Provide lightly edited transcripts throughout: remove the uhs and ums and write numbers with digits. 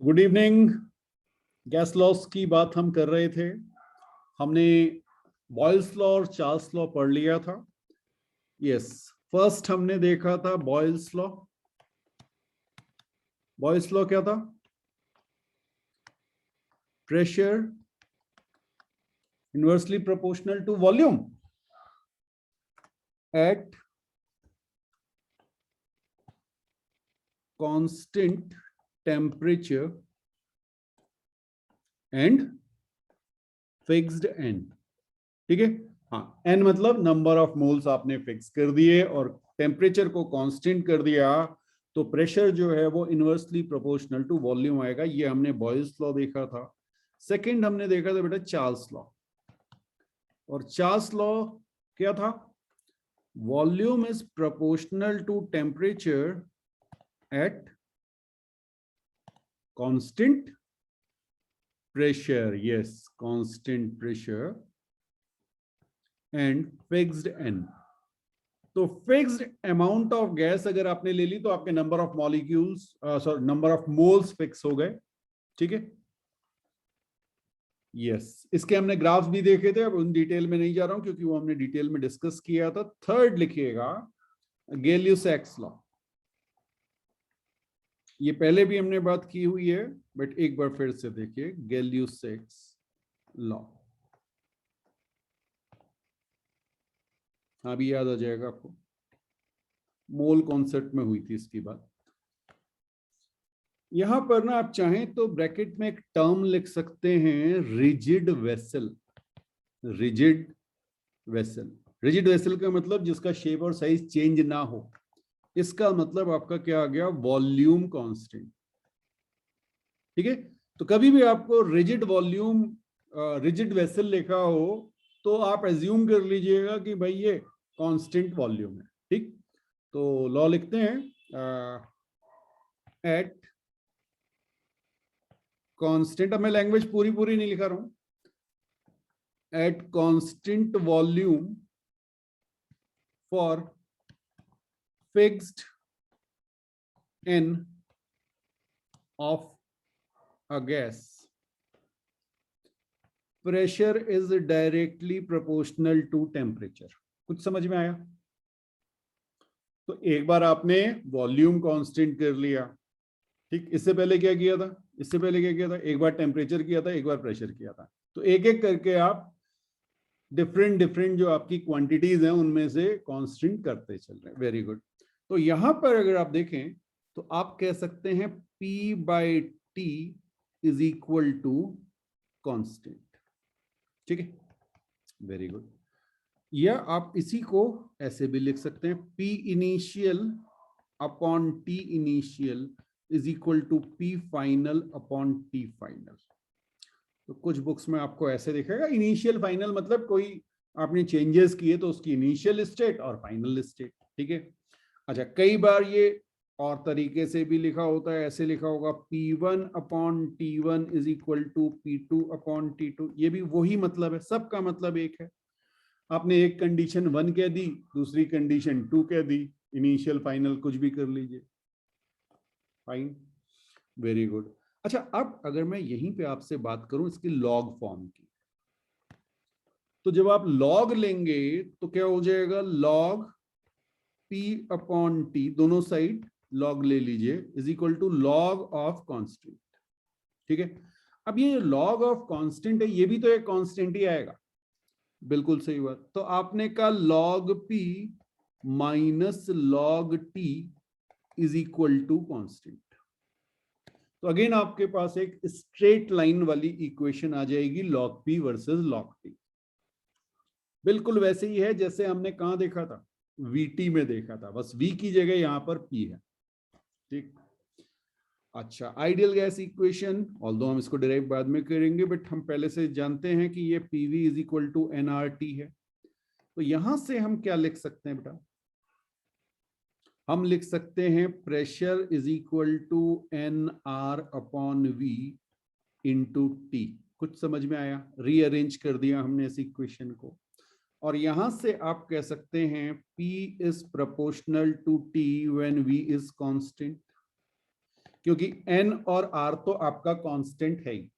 Good evening. Gas laws की बात हम कर रहे थे। हमने बॉयल्स लॉ और चार्ल्स लॉ पढ़ लिया था। यस, फर्स्ट हमने देखा था बॉयल्स लॉ। बॉयल्स लॉ क्या था? Pressure inversely proportional to volume at constant temperature and fixed N. ठीक है। हाँ, एन मतलब नंबर ऑफ मोल्स आपने फिक्स कर दिए और टेम्परेचर को कांस्टेंट कर दिया, तो प्रेशर जो है वो इनवर्सली प्रोपोर्शनल टू वॉल्यूम आएगा। ये हमने बॉयल्स लॉ देखा था। सेकंड हमने देखा था बेटा चार्ल्स लॉ। और चार्ल्स लॉ क्या था? Volume is proportional to temperature at constant pressure. Yes, constant pressure and fixed N. तो फिक्स्ड अमाउंट ऑफ गैस अगर आपने ले ली तो आपके number of molecules sorry number of moles fix हो गए। ठीक है। यस, इसके हमने ग्राफ्स भी देखे थे, अब उन डिटेल में नहीं जा रहा हूं क्योंकि वो हमने डिटेल में डिस्कस किया था। थर्ड लिखिएगा गैलियो-सैक्स लॉ। ये पहले भी हमने बात की हुई है बट एक बार फिर से देखिए गैलियो-सैक्स लॉ। हाँ, भी याद आ जाएगा आपको। मोल कॉन्सेप्ट में हुई थी इसकी बात। यहां पर ना आप चाहें तो ब्रैकेट में एक टर्म लिख सकते हैं, rigid vessel. Rigid vessel, rigid vessel का मतलब जिसका शेप और साइज चेंज ना हो। इसका मतलब आपका क्या आ गया? Volume constant. ठीक है। तो कभी भी आपको रिजिड वॉल्यूम रिजिड वेसल लिखा हो तो आप एज्यूम कर लीजिएगा कि भाई ये कांस्टेंट वॉल्यूम है। ठीक। तो लॉ लिखते हैं एट कांस्टेंट। अब मैं लैंग्वेज पूरी पूरी नहीं लिखा रहा हूं। At constant volume for fixed n of a gas, pressure is directly proportional to temperature। कुछ समझ में आया? तो एक बार आपने वॉल्यूम कांस्टेंट कर लिया। ठीक, इससे पहले क्या किया था? इससे पहले क्या किया था? एक बार टेम्परेचर किया था, एक बार प्रेशर किया था। तो एक एक करके आप डिफरेंट डिफरेंट जो आपकी क्वांटिटीज हैं उनमें से कांस्टेंट करते चल रहे हैं। Very good. तो यहां पर अगर आप देखें तो आप कह सकते हैं P/T is equal to constant. ठीक है, वेरी गुड। या आप इसी को ऐसे भी लिख सकते हैं, P initial upon T initial is equal to P final upon T final. तो कुछ बुक्स में आपको ऐसे दिखेगा। इनिशियल फाइनल मतलब कोई आपने चेंजेस किए तो उसकी इनिशियल स्टेट और फाइनल स्टेट। ठीक है। अच्छा, कई बार ये और तरीके से भी लिखा होता है। ऐसे लिखा होगा P1 upon T1 is equal to P2 upon T2। ये भी वही मतलब है, सबका मतलब एक है। आपने एक कंडीशन 1 कह दी, दूसरी कंडीशन 2 कह दी, इनिशियल फाइनल कुछ भी कर लीजिए। Fine, very good. अच्छा, अब अगर मैं यहीं पे आपसे बात करूं इसकी लॉग फॉर्म की, तो जब आप लॉग लेंगे तो क्या हो जाएगा? लॉग P अपॉन T, दोनों साइड लॉग ले लीजिए, is equal to log of constant. ठीक है। अब ये लॉग ऑफ कांस्टेंट है, ये भी तो एक कांस्टेंट ही आएगा। बिल्कुल सही बात। तो आपने कहा log P minus log T is equal to constant. तो अगेन आपके पास एक स्ट्रेट लाइन वाली इक्वेशन आ जाएगी, log P versus log T। बिल्कुल वैसे ही है जैसे हमने कहां देखा था, VT में देखा था, बस V की जगह यहां पर P है। ठीक। अच्छा, आइडियल गैस इक्वेशन, ऑल्दो हम इसको डिराइव बाद में करेंगे बट हम पहले से जानते हैं कि ये PV is equal to nRT है। तो यहां से हम क्या लिख सकते हैं बेटा? हम लिख सकते हैं pressure is equal to NR upon V into T। कुछ समझ में आया? रीअरेंज कर दिया हमने इस इक्वेशन को। और यहां से आप कह सकते हैं P is proportional to T when V is constant. क्योंकि एन और आर तो आपका कांस्टेंट है ही।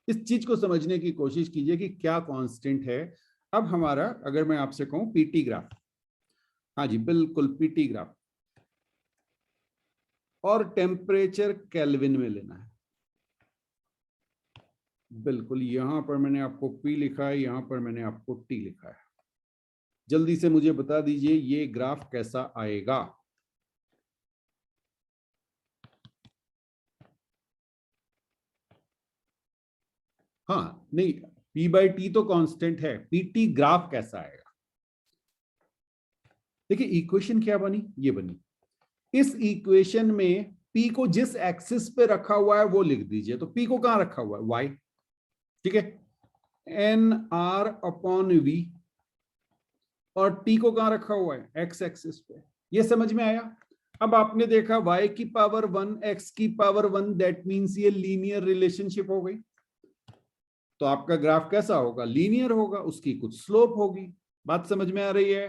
इस चीज को समझने की कोशिश कीजिए कि क्या कांस्टेंट है। अब हमारा, अगर मैं आपसे कहूं पीटी ग्राफ, हाँ जी बिल्कुल पीटी ग्राफ, और टेम्परेचर केल्विन में लेना है। बिल्कुल, यहां पर मैंने आपको पी लिखा है, यहां पर मैंने आपको टी लिखा है। जल्दी से मुझे बता दीजिए ये ग्राफ कैसा आएगा। हाँ नहीं, पी बाई टी तो कांस्टेंट है, पीटी ग्राफ कैसा आएगा। देखिए इक्वेशन क्या बनी, ये बनी। इस इक्वेशन में पी को जिस एक्सिस पे रखा हुआ है वो लिख दीजिए। तो पी को कहां रखा हुआ है, वाई, ठीक है, एन आर अपॉन वी, और टी को कहां रखा हुआ है, एक्स एक्सिस पे। ये समझ में आया। अब आपने देखा y की पावर 1 x की पावर 1, दैट मींस ये लीनियर रिलेशनशिप हो गई। तो आपका ग्राफ कैसा होगा, लीनियर होगा, उसकी कुछ स्लोप होगी। बात समझ में आ रही है।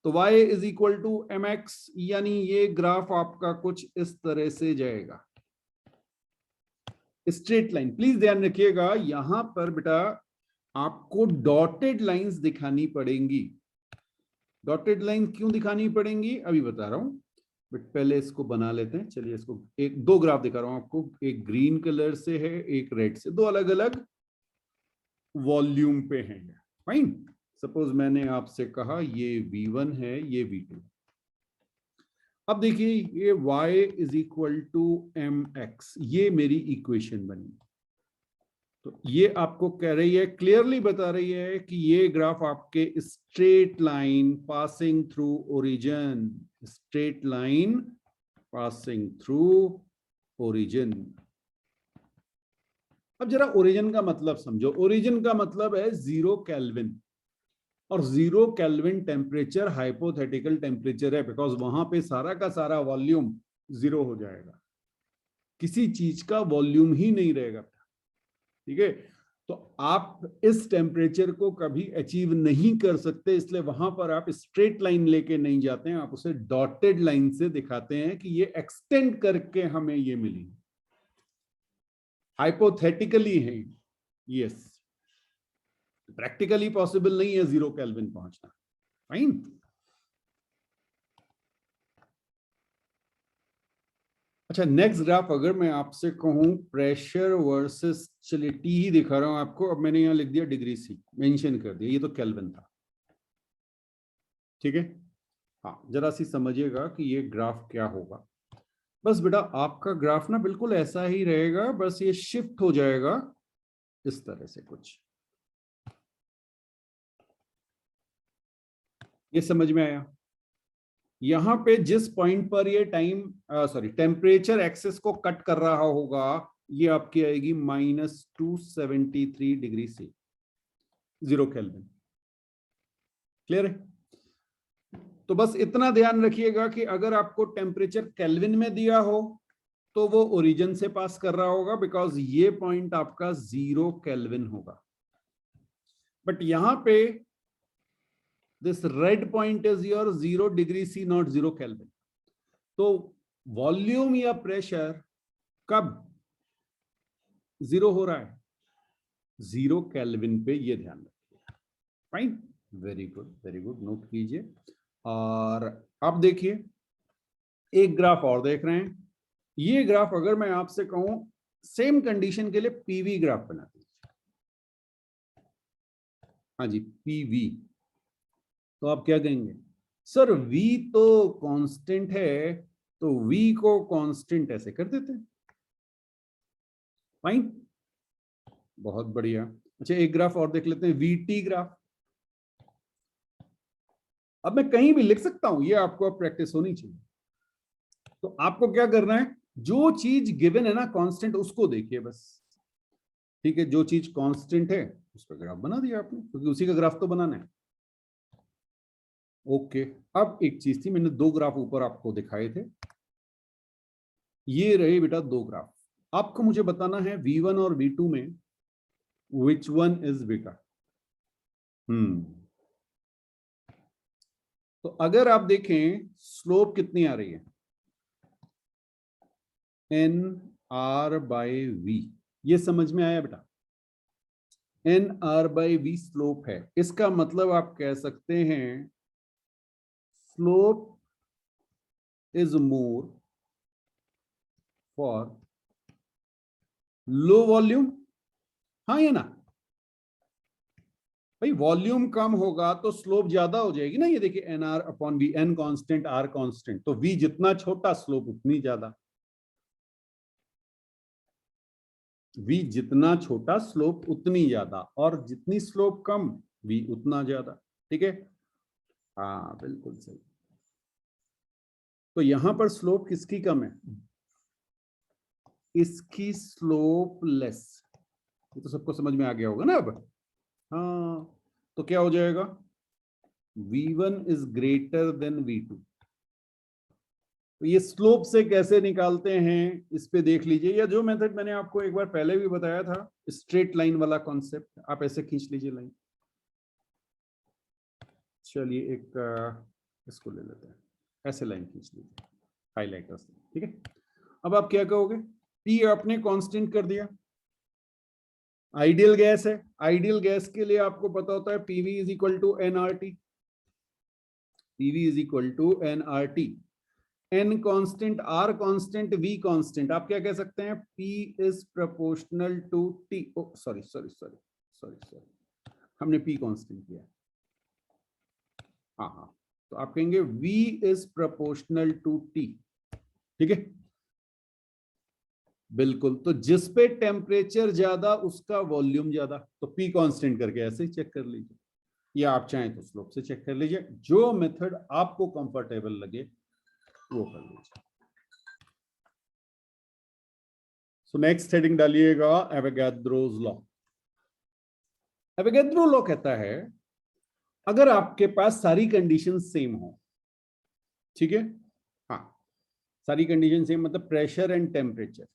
तो y is equal to M X, यानी ये ग्राफ आपका कुछ इस तरह से जाएगा, स्ट्रेट लाइन। प्लीज ध्यान रखिएगा, यहां पर बेटा आपको डॉटेड लाइंस दिखानी पड़ेंगी। डॉटेड लाइन क्यों दिखानी पड़ेंगी अभी बता रहा हूं, बट पहले इसको बना लेते हैं। चलिए इसको, एक दो ग्राफ दिखा रहा हूं आपको, एक ग्रीन कलर से है, एक रेड से, दो अलग अलग वॉल्यूम पे हैं। फाइन, सपोज मैंने आपसे कहा ये V1 है, ये V2। अब देखिए ये y is equal to M X, ये मेरी इक्वेशन बनी। तो ये आपको कह रही है, क्लियरली बता रही है कि ये ग्राफ आपके straight line passing through origin, straight line passing through origin. अब जरा ओरिजिन का मतलब समझो। ओरिजिन का मतलब है 0 केल्विन, और 0 केल्विन टेम्परेचर हाइपोथेटिकल टेम्परेचर है, बिकॉज वहां पे सारा का सारा वॉल्यूम 0 हो जाएगा, किसी चीज का वॉल्यूम ही नहीं रहेगा। ठीक है, तो आप इस टेम्परेचर को कभी अचीव नहीं कर सकते, इसलिए वहां पर आप स्ट्रेट लाइन लेके नहीं जाते हैं, आप उसे डॉटेड लाइन से दिखाते हैं कि ये एक्सटेंड करके हमें ये मिली, हाइपोथेटिकली है। यस, प्रैक्टिकली पॉसिबल नहीं है 0 केल्विन पहुंचना। फाइन, अच्छा नेक्स्ट ग्राफ अगर मैं आपसे कहूं प्रेशर वर्सेस, चलिए टी ही दिखा रहा हूं आपको। अब मैंने यहां लिख दिया डिग्री सी, मेंशन कर दिया, ये तो केल्विन था। ठीक है, हाँ जरा सी समझिएगा कि ये ग्राफ क्या होगा। बस बेटा आपका ग्राफ ना बिल्कुल ऐसा ही रहेगा, बस ये शिफ्ट हो जाएगा इस तरह से कुछ। ये समझ में आया। यहां पे जिस पॉइंट पर ये टेम्परेचर एक्सेस को कट कर रहा होगा, ये आपकी आएगी -273 डिग्री से 0 केल्विन। क्लियर है। तो बस इतना ध्यान रखिएगा कि अगर आपको टेम्परेचर केल्विन में दिया हो तो वो ओरिजिन से पास कर रहा होगा, बिकॉज ये पॉइंट आपका 0 केल्विन होगा। बट यहां पे this red point is your 0 degree C, not 0 kelvin. तो वॉल्यूम या प्रेशर कब 0 हो रहा है, 0 केल्विन पे, ये ध्यान रखिए। Fine, very good very good, note कीजिए। और अब देखिए एक ग्राफ और देख रहे हैं। ये ग्राफ अगर मैं आपसे कहूं सेम कंडीशन के लिए पीवी ग्राफ बना दीजिए। हाँ जी पीवी, तो आप क्या कहेंगे, सर v तो कांस्टेंट है, तो v को कांस्टेंट ऐसे कर देते हैं। फाइन, बहुत बढ़िया। अच्छा एक ग्राफ और देख लेते हैं, vt ग्राफ। अब मैं कहीं भी लिख सकता हूं, ये आपको अब प्रैक्टिस होनी चाहिए। तो आपको क्या करना है, जो चीज गिवन है ना कांस्टेंट, उसको देखिए बस। ठीक है, जो चीज कांस्टेंट है उसका ग्राफ बना दिया आपने, क्योंकि उसी का ग्राफ तो बनाना है। ओके, अब एक चीज थी, मैंने दो ग्राफ ऊपर आपको दिखाए थे, ये रहे बेटा दो ग्राफ। आपको मुझे बताना है V1 और V2 में विच वन इज बिगर। तो अगर आप देखें स्लोप कितनी आ रही है, एन आर बाई वी। ये समझ में आया बेटा? N R by V slope है। इसका मतलब आप कह सकते हैं slope is more for low volume. हाँ या ना भाई? वॉल्यूम कम होगा तो स्लोप ज्यादा हो जाएगी ना। ये देखिए N R upon V, N constant R constant, तो वी जितना छोटा स्लोप उतनी ज्यादा। वी जितना छोटा स्लोप उतनी ज्यादा, और जितनी स्लोप कम वी उतना ज्यादा। ठीक है? हाँ बिल्कुल सही। तो यहां पर स्लोप किसकी कम है? इसकी स्लोप लेस। ये तो सबको समझ में आ गया होगा ना अब? हाँ, तो क्या हो जाएगा? V1 is greater than V2। तो ये स्लोप से कैसे निकालते हैं इस पे देख लीजिए, या जो मेथड मैंने आपको एक बार पहले भी बताया था, स्ट्रेट लाइन वाला कॉन्सेप्ट। आप ऐसे खींच लीजिए लाइन। चलिए एक इसको ले लेते हैं, ऐसे लाइन खींच लीजिए हाईलाइटर से। ठीक है? अब आप क्या कहोगे? P आपने कांस्टेंट कर दिया, आइडियल गैस है। आइडियल गैस के लिए आपको पता होता है PV is equal to NRT। PV is equal to NRT। N constant, R constant, V constant. आप क्या कह सकते हैं? P is proportional to T। Oh sorry sorry sorry sorry sorry, हमने P कांस्टेंट किया। हाँ हाँ, तो आप कहेंगे V is proportional to T। ठीक है? बिल्कुल। तो जिस पे टेम्परेचर ज्यादा उसका वॉल्यूम ज्यादा, तो P कांस्टेंट करके ऐसे ही चेक कर लीजिए, या आप चाहें तो स्लोप से चेक कर लीजिए। जो मेथड आपको कंफर्टेबल लगे वो कर लीजिए। सो नेक्स्ट हेडिंग डालिएगा एवोगैड्रोस लॉ। एवोगैड्रो लॉ कहता है अगर आपके पास सारी कंडीशन सेम हो, ठीक है? हाँ, सारी कंडीशन सेम मतलब प्रेशर एंड टेम्परेचर,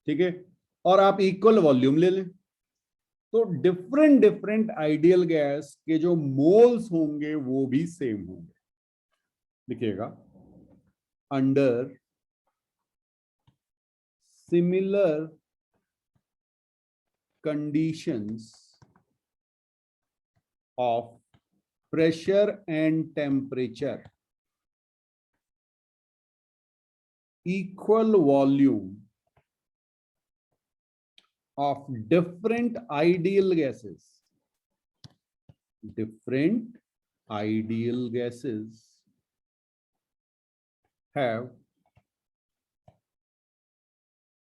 ठीक है, और आप इक्वल वॉल्यूम ले लें, तो डिफरेंट डिफरेंट आइडियल गैस के जो मोल्स होंगे वो भी सेम होंगे। लिखिएगा, under similar conditions of pressure and temperature, equal volume of different ideal gases, different ideal gases have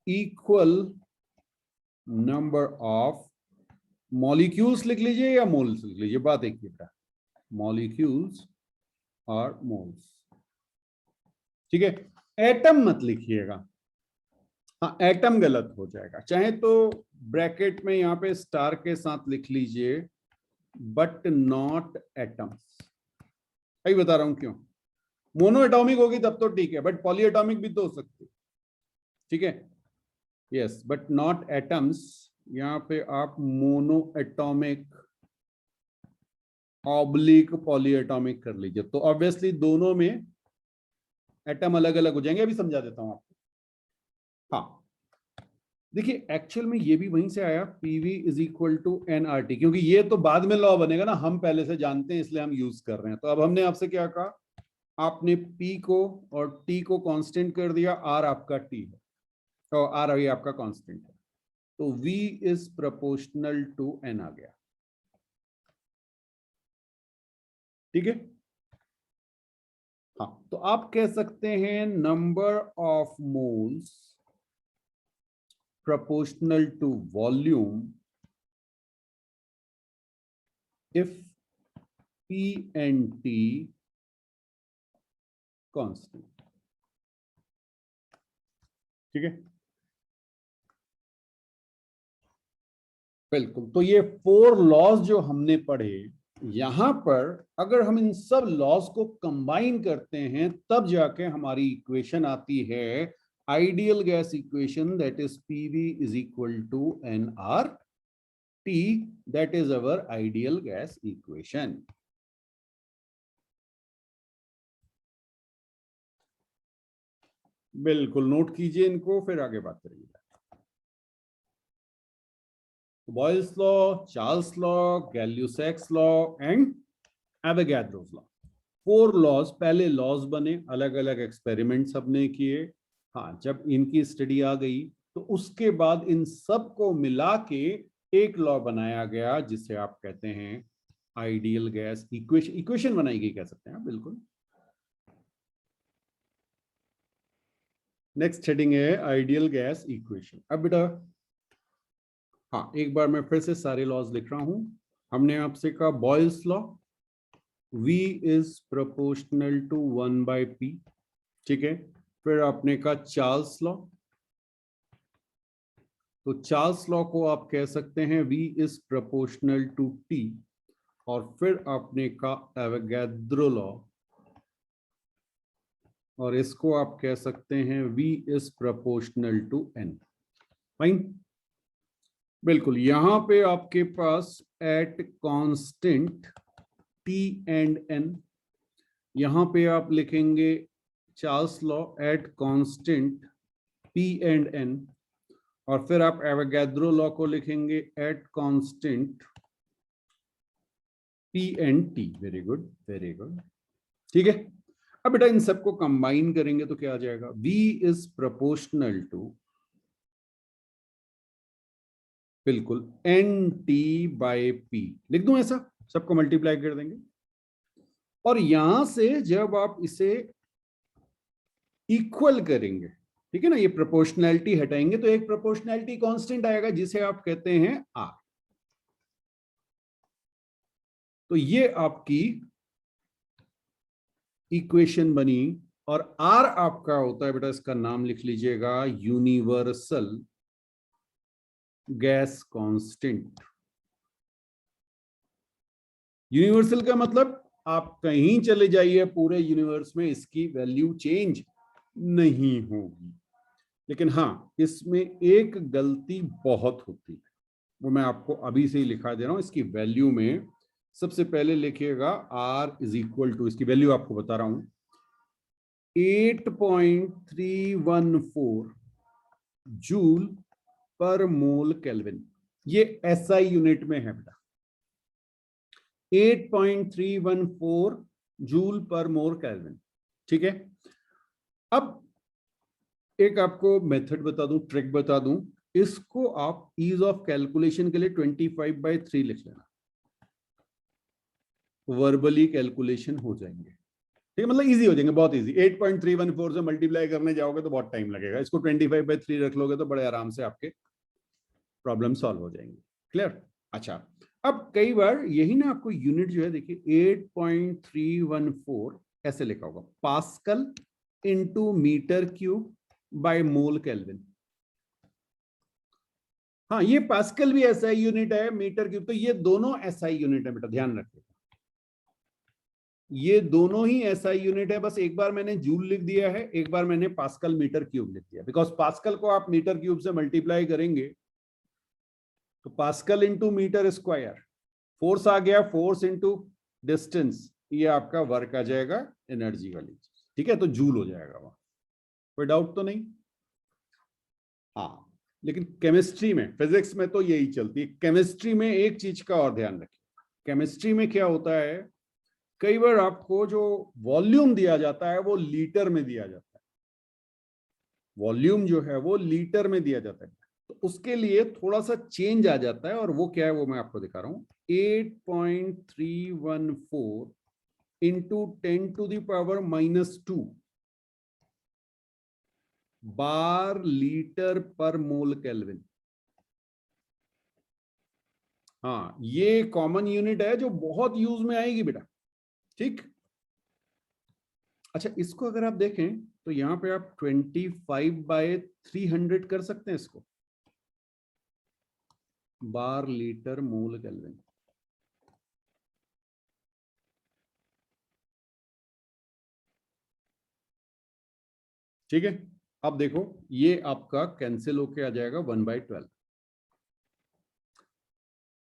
equal number of molecules। लिख लीजिए या moles लिख लीजिए, बात एक ही है, molecules और moles। ठीक है? एटम मत लिखिएगा, हाँ एटम गलत हो जाएगा। चाहे तो ब्रैकेट में यहां पे स्टार के साथ लिख लीजिए, बट नॉट एटम्स। भाई बता रहा हूं क्यों। मोनो एटॉमिक होगी तब तो ठीक है, बट पॉली एटॉमिक भी तो हो सकती है। ठीक है? Yes, but not atoms. यहां पे आप mono atomic oblique poly atomic कर लीजिए, तो ऑब्वियसली दोनों में एटम अलग अलग हो जाएंगे। अभी समझा देता हूं आपको। हाँ देखिए, एक्चुअल में ये भी वहीं से आया, PV is equal to NRT, क्योंकि ये तो बाद में लॉ बनेगा ना, हम पहले से जानते हैं इसलिए हम यूज कर रहे हैं। तो अब हमने आपसे क्या कहा, आपने P को और T को कांस्टेंट कर दिया, R आपका T है और R अभी आपका कांस्टेंट है, तो V is proportional to N आ गया। ठीक है? हाँ, तो आप कह सकते हैं number of moles proportional to volume if P and T constant। ठीक है? बिल्कुल। तो ये 4 लॉज जो हमने पढ़े, यहां पर अगर हम इन सब लॉज को कंबाइन करते हैं तब जाके हमारी इक्वेशन आती है ideal gas equation, that is PV is equal to NRT, that is our ideal gas equation. बिल्कुल नोट कीजिए इनको, फिर आगे बात करेंगे। Boyle's law, Charles law, Gay Lussac's law and Avogadro's law, 4 laws, पहले लॉज बने, अलग अलग एक्सपेरिमेंट सबने किए। हाँ, जब इनकी स्टडी आ गई तो उसके बाद इन सब को मिला के एक लॉ बनाया गया जिसे आप कहते हैं आइडियल गैस इक्वेशन। इक्वेशन बनाई गई कह सकते हैं, बिल्कुल। नेक्स्ट हेडिंग है आइडियल गैस इक्वेशन। अब बेटा, हाँ, एक बार मैं फिर से सारे लॉज लिख रहा हूं। हमने आपसे कहा Boyle's law, V is proportional to 1/P, ठीक है। फिर आपने कहा चार्ल्स लॉ, तो चार्ल्स लॉ को आप कह सकते हैं V is proportional to T। और फिर आपने कहा एवोगैड्रो लॉ, और इसको आप कह सकते हैं V is proportional to N। Fine, बिल्कुल। यहां पे आपके पास at constant T and N, यहां पे आप लिखेंगे Charles law at constant P and N, और फिर आप एवोगैड्रो लॉ को लिखेंगे at constant P and T। Very good, very good, ठीक है। अब बेटा इन सबको कंबाइन करेंगे तो क्या आ जाएगा? V इज प्रोपोर्शनल टू, बिल्कुल, NT/P लिख दूं ऐसा, सबको मल्टीप्लाई कर देंगे। और यहां से जब आप इसे इक्वल करेंगे, ठीक है ना, ये प्रोपोर्शनैलिटी हटाएंगे तो एक प्रोपोर्शनैलिटी कांस्टेंट आएगा जिसे आप कहते हैं R। तो ये आपकी इक्वेशन बनी, और R आपका होता है बेटा, इसका नाम लिख लीजिएगा, यूनिवर्सल गैस कांस्टेंट। यूनिवर्सल का मतलब आप कहीं चले जाइए पूरे यूनिवर्स में, इसकी वैल्यू चेंज नहीं होगी। लेकिन हाँ, इसमें एक गलती बहुत होती है, वो मैं आपको अभी से ही लिखा दे रहा हूं। इसकी वैल्यू में सबसे पहले लिखिएगा R इज इक्वल टू, इसकी वैल्यू आपको बता रहा हूं, 8.314 जूल पर मोल केल्विन। ये एसआई यूनिट में है बेटा, 8.314 जूल पर मोल केल्विन, ठीक है। अब एक आपको मेथड बता दूं, ट्रिक बता दूं, इसको आप ईज ऑफ कैलकुलेशन के लिए 25/3 लिख लेना, वर्बली कैलकुलेशन हो जाएंगे, ठीक है, मतलब इजी हो जाएंगे, बहुत इजी। 8.314 से मल्टीप्लाई करने जाओगे तो बहुत टाइम लगेगा, इसको 25/3 रख लोगे तो बड़े आराम से आपके प्रॉब्लम सॉल्व हो जाएंगे। क्लियर? अच्छा, अब कई बार यही ना आपको यूनिट जो है, देखिए 8.314 ऐसे लिखा होगा, pascal into metre cube by mole kelvin. हाँ, ये पास्कल भी एसआई यूनिट है, मीटर क्यूब, तो ये दोनों एसआई यूनिट है बेटा, ध्यान रखिएगा, ये दोनों ही एसआई यूनिट है। बस एक बार मैंने जूल लिख दिया है, एक बार मैंने पास्कल मीटर क्यूब लिख दिया, बिकॉज पास्कल को आप मीटर क्यूब से मल्टीप्लाई करेंगे तो pascal into metre square, force आ गया, फोर्स इंटू डिस्टेंस, ये आपका वर्क आ जाएगा, एनर्जी वाली चीज, ठीक है, तो जूल हो जाएगा वहां, कोई डाउट तो नहीं? हाँ, लेकिन केमिस्ट्री में, फिजिक्स में तो यही चलती है, केमिस्ट्री में एक चीज का और ध्यान रखिए। केमिस्ट्री में क्या होता है, कई बार आपको जो वॉल्यूम दिया जाता है वो लीटर में दिया जाता है, वॉल्यूम जो है वो लीटर में दिया जाता है, तो उसके लिए थोड़ा सा चेंज आ जाता है, और वो क्या है वो मैं आपको दिखा रहा हूं। 8.314 इंटू 10⁻⁻2 बार लीटर पर मोल केल्विन। हाँ, ये कॉमन यूनिट है जो बहुत यूज में आएगी बेटा, ठीक। अच्छा, इसको अगर आप देखें तो यहां पे आप 25/300 कर सकते हैं इसको, बार लीटर मोल केल्विन। ठीक है, अब देखो ये आपका कैंसिल होके आ जाएगा 1/12,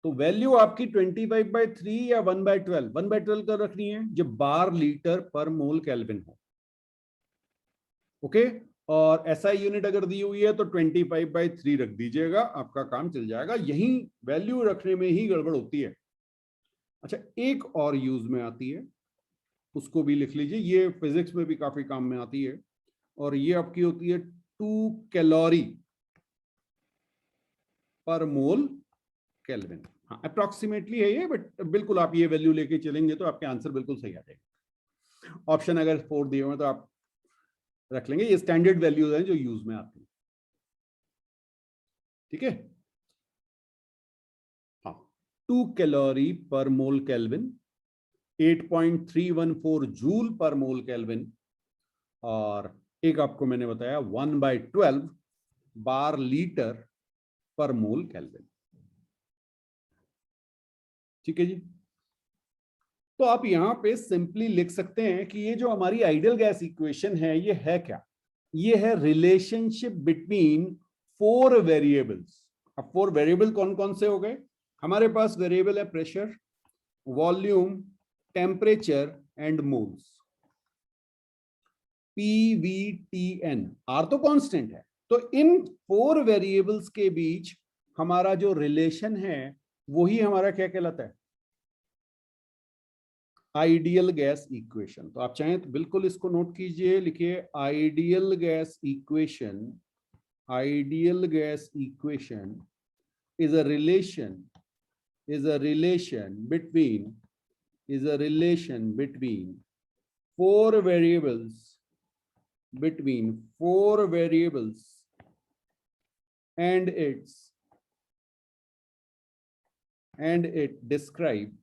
तो वैल्यू आपकी 25/3 या 1/12, 1/12 कर रखनी है जब बार लीटर पर मोल केल्विन हो। ओके, और एसआई यूनिट अगर दी हुई है तो 25/3 रख दीजिएगा, आपका काम चल जाएगा। यही वैल्यू रखने में ही गड़बड़ होती है। अच्छा, एक और यूज में आती है, उसको भी लिख लीजिए, ये फिजिक्स में भी काफी काम में आती है, और ये आपकी होती है 2 कैलोरी पर मोल केल्विन। हाँ, अप्रोक्सीमेटली है ये, बट बिल्कुल आप ये वैल्यू लेके चलेंगे तो आपके आंसर बिल्कुल सही आ जाएगा। ऑप्शन अगर 4 दिए हुए तो आप रख लेंगे, ये स्टैंडर्ड वैल्यूज हैं जो यूज में आती है। ठीक है, हाँ, 2 कैलोरी पर मोल केल्विन, 8.314 जूल पर मोल केल्विन, और एक आपको मैंने बताया 1/12 बार लीटर पर मोल केल्विन। ठीक है जी, तो आप यहां पे सिंपली लिख सकते हैं कि ये जो हमारी आइडियल गैस इक्वेशन है, ये है क्या? ये है रिलेशनशिप बिटवीन 4 वेरिएबल्स। अब 4 वेरिएबल कौन कौन से हो गए? हमारे पास वेरिएबल है pressure, volume, temperature and moles. PVTN, R तो कांस्टेंट है, तो इन 4 वेरिएबल्स के बीच हमारा जो रिलेशन है वही हमारा क्या कहलाता है? Ideal gas equation. तो आप चाहें तो बिल्कुल इसको नोट कीजिए, लिखिए ideal gas equation. Ideal gas equation is a relation is a relation between is a relation between 4 variables between 4 variables and it describes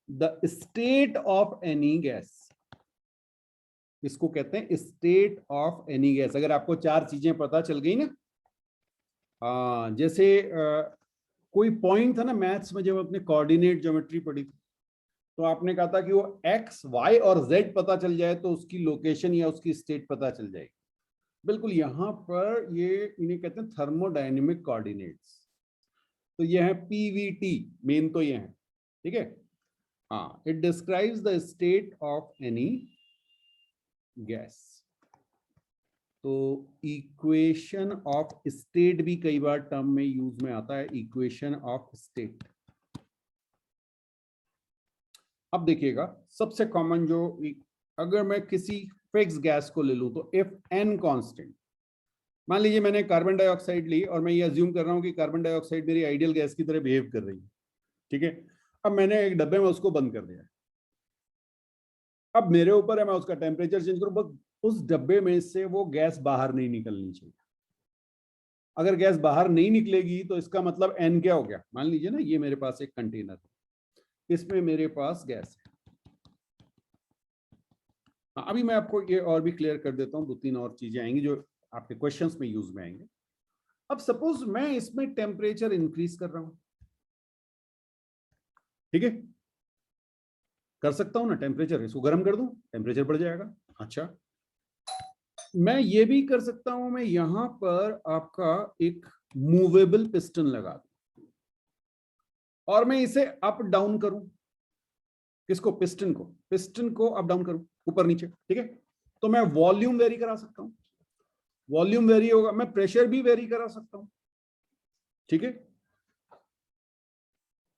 the state of any gas। इसको कहते हैं स्टेट ऑफ एनी गैस। अगर आपको 4 चीजें पता चल गई ना, जैसे कोई पॉइंट था ना मैथ्स में, जब अपने कोऑर्डिनेट ज्योमेट्री पढ़ी थी, तो आपने कहा था कि वो एक्स, वाई और जेड पता चल जाए तो उसकी लोकेशन या उसकी स्टेट पता चल जाएगी। बिल्कुल यहां पर ये इन्हें कहते हैं थर्मोडायनेमिक कोऑर्डिनेट्स। तो ये है पीवीटी, मेन तो ये है। ठीक है, हाँ, it describes the state of any gas. तो इक्वेशन ऑफ स्टेट भी कई बार टर्म में यूज में आता है, इक्वेशन ऑफ स्टेट। अब देखिएगा, सबसे कॉमन जो, अगर मैं किसी फिक्स गैस को ले लूं तो इफ एन कांस्टेंट, मान लीजिए मैंने कार्बन डाइऑक्साइड ली और मैं ये अज्यूम कर रहा हूं कि कार्बन डाइऑक्साइड मेरी आइडियल गैस की तरह बिहेव कर रही है। ठीक है, अब मैंने एक डब्बे में उसको बंद कर दिया। अब मेरे ऊपर है, मैं उसका टेम्परेचर चेंज करूं, बस उस डब्बे में से वो गैस बाहर नहीं निकलनी चाहिए। अगर गैस बाहर नहीं निकलेगी तो इसका मतलब एन क्या हो गया? मान लीजिए ना, ये मेरे पास एक कंटेनर है, इसमें मेरे पास गैस है। अभी मैं आपको ये और भी क्लियर कर देता हूं, 2-3 और चीजें आएंगी जो आपके क्वेश्चंस में यूज में आएंगे। अब सपोज मैं इसमें टेम्परेचर इंक्रीज कर रहा हूं, ठीक है, कर सकता हूं ना, टेम्परेचर इसको गर्म कर दूं, टेम्परेचर बढ़ जाएगा। अच्छा, मैं ये भी कर सकता हूं, मैं यहां पर आपका एक मूवेबल पिस्टन लगा दूं और मैं इसे अप डाउन करूं। किसको? पिस्टन को अप डाउन करूं, ऊपर नीचे। ठीक है, तो मैं वॉल्यूम वेरी करा सकता हूं, वॉल्यूम वेरी होगा, मैं प्रेशर भी वेरी करा सकता हूं। ठीक है,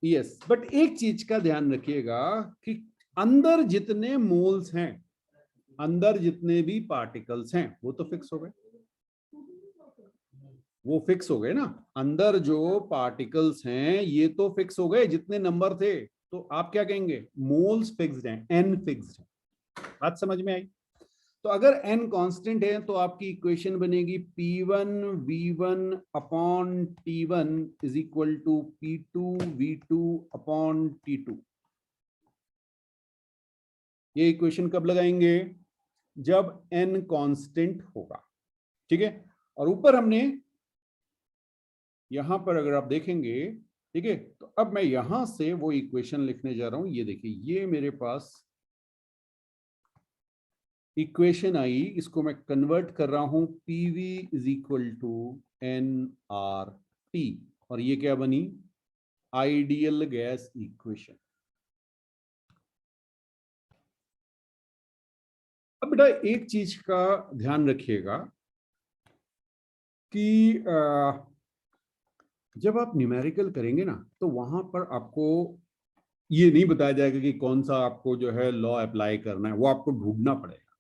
यस, बट एक चीज का ध्यान रखिएगा कि अंदर जितने मोल्स हैं, अंदर जितने भी पार्टिकल्स हैं, वो तो फिक्स हो गए, वो फिक्स हो गए ना। अंदर जो पार्टिकल्स हैं ये तो फिक्स हो गए, जितने नंबर थे। तो आप क्या कहेंगे? मोल्स फिक्स्ड हैं, एन फिक्स्ड है। बात समझ में आई? तो अगर n कांस्टेंट है तो आपकी इक्वेशन बनेगी P1 V1 upon T1 is equal to P2 V2 upon T2। ये इक्वेशन कब लगाएंगे? जब n कांस्टेंट होगा। ठीक है, और ऊपर हमने यहां पर अगर आप देखेंगे, ठीक है, तो अब मैं यहां से वो इक्वेशन लिखने जा रहा हूं। ये देखिए, ये मेरे पास इक्वेशन आई, इसको मैं कन्वर्ट कर रहा हूं, PV is equal to nRT, और ये क्या बनी? Ideal gas equation. बेटा एक चीज का ध्यान रखिएगा कि जब आप न्यूमेरिकल करेंगे ना तो वहां पर आपको ये नहीं बताया जाएगा कि कौन सा आपको जो है लॉ अप्लाई करना है, वो आपको ढूंढना पड़ेगा।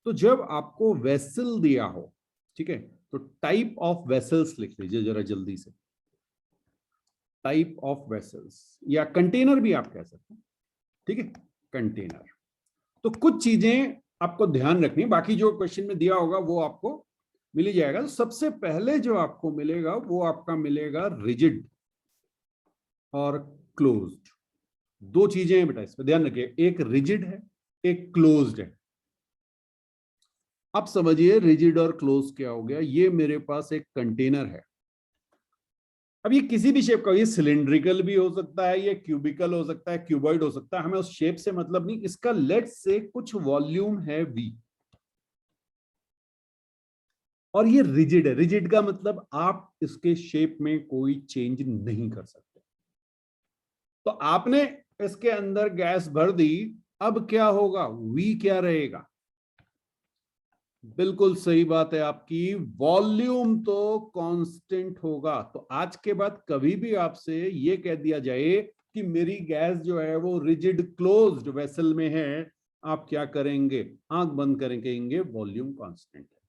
तो जब आपको वेसल दिया हो, ठीक है, तो टाइप ऑफ वेसल्स लिख लीजिए जरा जल्दी से। टाइप ऑफ वेसल्स या कंटेनर भी आप कह सकते हैं, ठीक है, कंटेनर। तो कुछ चीजें आपको ध्यान रखनी है, बाकी जो क्वेश्चन में दिया होगा वो आपको मिल ही जाएगा। तो सबसे पहले जो आपको मिलेगा वो आपका मिलेगा रिजिड और क्लोज्ड। दो चीजें हैं बेटा, इस पर ध्यान रखिए, एक रिजिड है एक क्लोज्ड है। अब समझिए रिजिड और क्लोज क्या हो गया। ये मेरे पास एक कंटेनर है, अब ये किसी भी शेप का, ये सिलिंड्रिकल भी हो सकता है, ये क्यूबिकल हो सकता है, क्यूबॉइड हो सकता है, हमें उस शेप से मतलब नहीं। इसका लेट से कुछ वॉल्यूम है v और ये रिजिड है। रिजिड का मतलब आप इसके शेप में कोई चेंज नहीं कर सकते। तो आपने इसके अंदर गैस भर दी, अब क्या होगा, v क्या रहेगा? बिल्कुल सही बात है आपकी, वॉल्यूम तो कांस्टेंट होगा। तो आज के बाद कभी भी आपसे ये कह दिया जाए कि मेरी गैस जो है वो रिजिड क्लोज्ड वेसल में है, आप क्या करेंगे, आंख बंद करेंगे, कहेंगे वॉल्यूम कांस्टेंट है।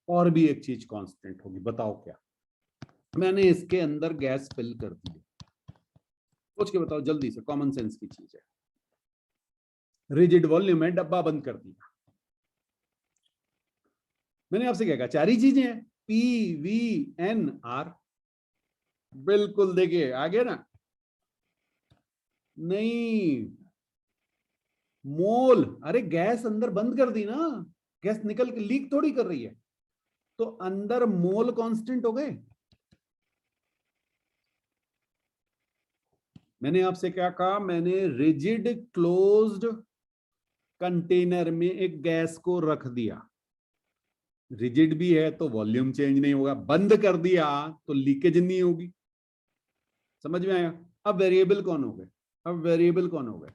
और भी एक चीज कांस्टेंट होगी, बताओ क्या? मैंने इसके अंदर गैस फिल कर दी, सोच के बताओ जल्दी से, कॉमन सेंस की चीज है। रिजिड वॉल्यूम है, डब्बा बंद कर दिया। मैंने आपसे क्या कहा, चार ही चीजें हैं, पी वी एन आर। बिल्कुल, देखिए आ गया ना? नहीं, मोल, अरे गैस अंदर बंद कर दी ना, गैस निकल के लीक थोड़ी कर रही है, तो अंदर मोल कांस्टेंट हो गए। मैंने आपसे क्या कहा, मैंने रिजिड क्लोज्ड कंटेनर में एक गैस को रख दिया, रिजिड भी है तो वॉल्यूम चेंज नहीं होगा, बंद कर दिया तो लीकेज नहीं होगी। समझ में आया? अब वेरिएबल कौन हो गए? अब वेरिएबल कौन हो गए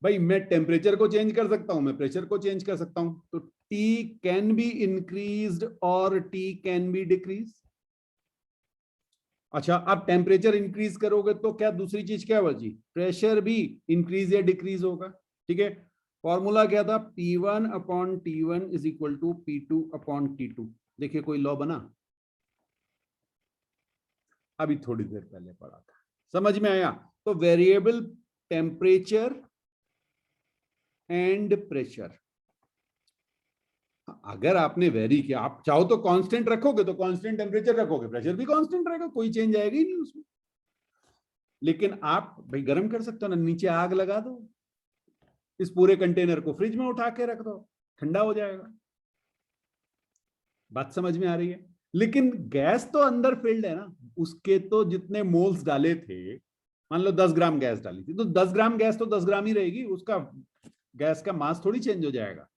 भाई? मैं टेम्परेचर को चेंज कर सकता हूं, मैं प्रेशर को चेंज कर सकता हूं। तो टी कैन बी इंक्रीज्ड और टी कैन बी डिक्रीज। अच्छा, आप टेम्परेचर इंक्रीज करोगे तो क्या दूसरी चीज क्या बची, प्रेशर भी इंक्रीज या डिक्रीज होगा। ठीक है, फॉर्मूला क्या था, P1 upon T1 is equal to P2 upon T2। देखिए कोई लॉ बना? अभी थोड़ी देर पहले पढ़ा था, समझ में आया? तो वेरिएबल टेम्परेचर एंड प्रेशर, अगर आपने वेरी किया, आप चाहो तो कांस्टेंट रखोगे तो कांस्टेंट टेम्परेचर रखोगे, प्रेशर भी कांस्टेंट रहेगा, कोई चेंज आएगा ही नहीं उसमें। लेकिन आप भाई गर्म कर सकते हो ना, नीचे आग लगा दो, इस पूरे कंटेनर को फ्रिज में उठा के रख दो, ठंडा हो जाएगा। बात समझ में आ रही है? लेकिन गैस तो अंदर फिल्ड है ना, उसके तो जितने मोल्स डाले थे, मान लो 10 ग्राम गैस डाली थी, तो 10 ग्राम गैस तो 10 ग्राम ही रहेगी, उसका गैस का मास थोड़ी चेंज हो जाएगा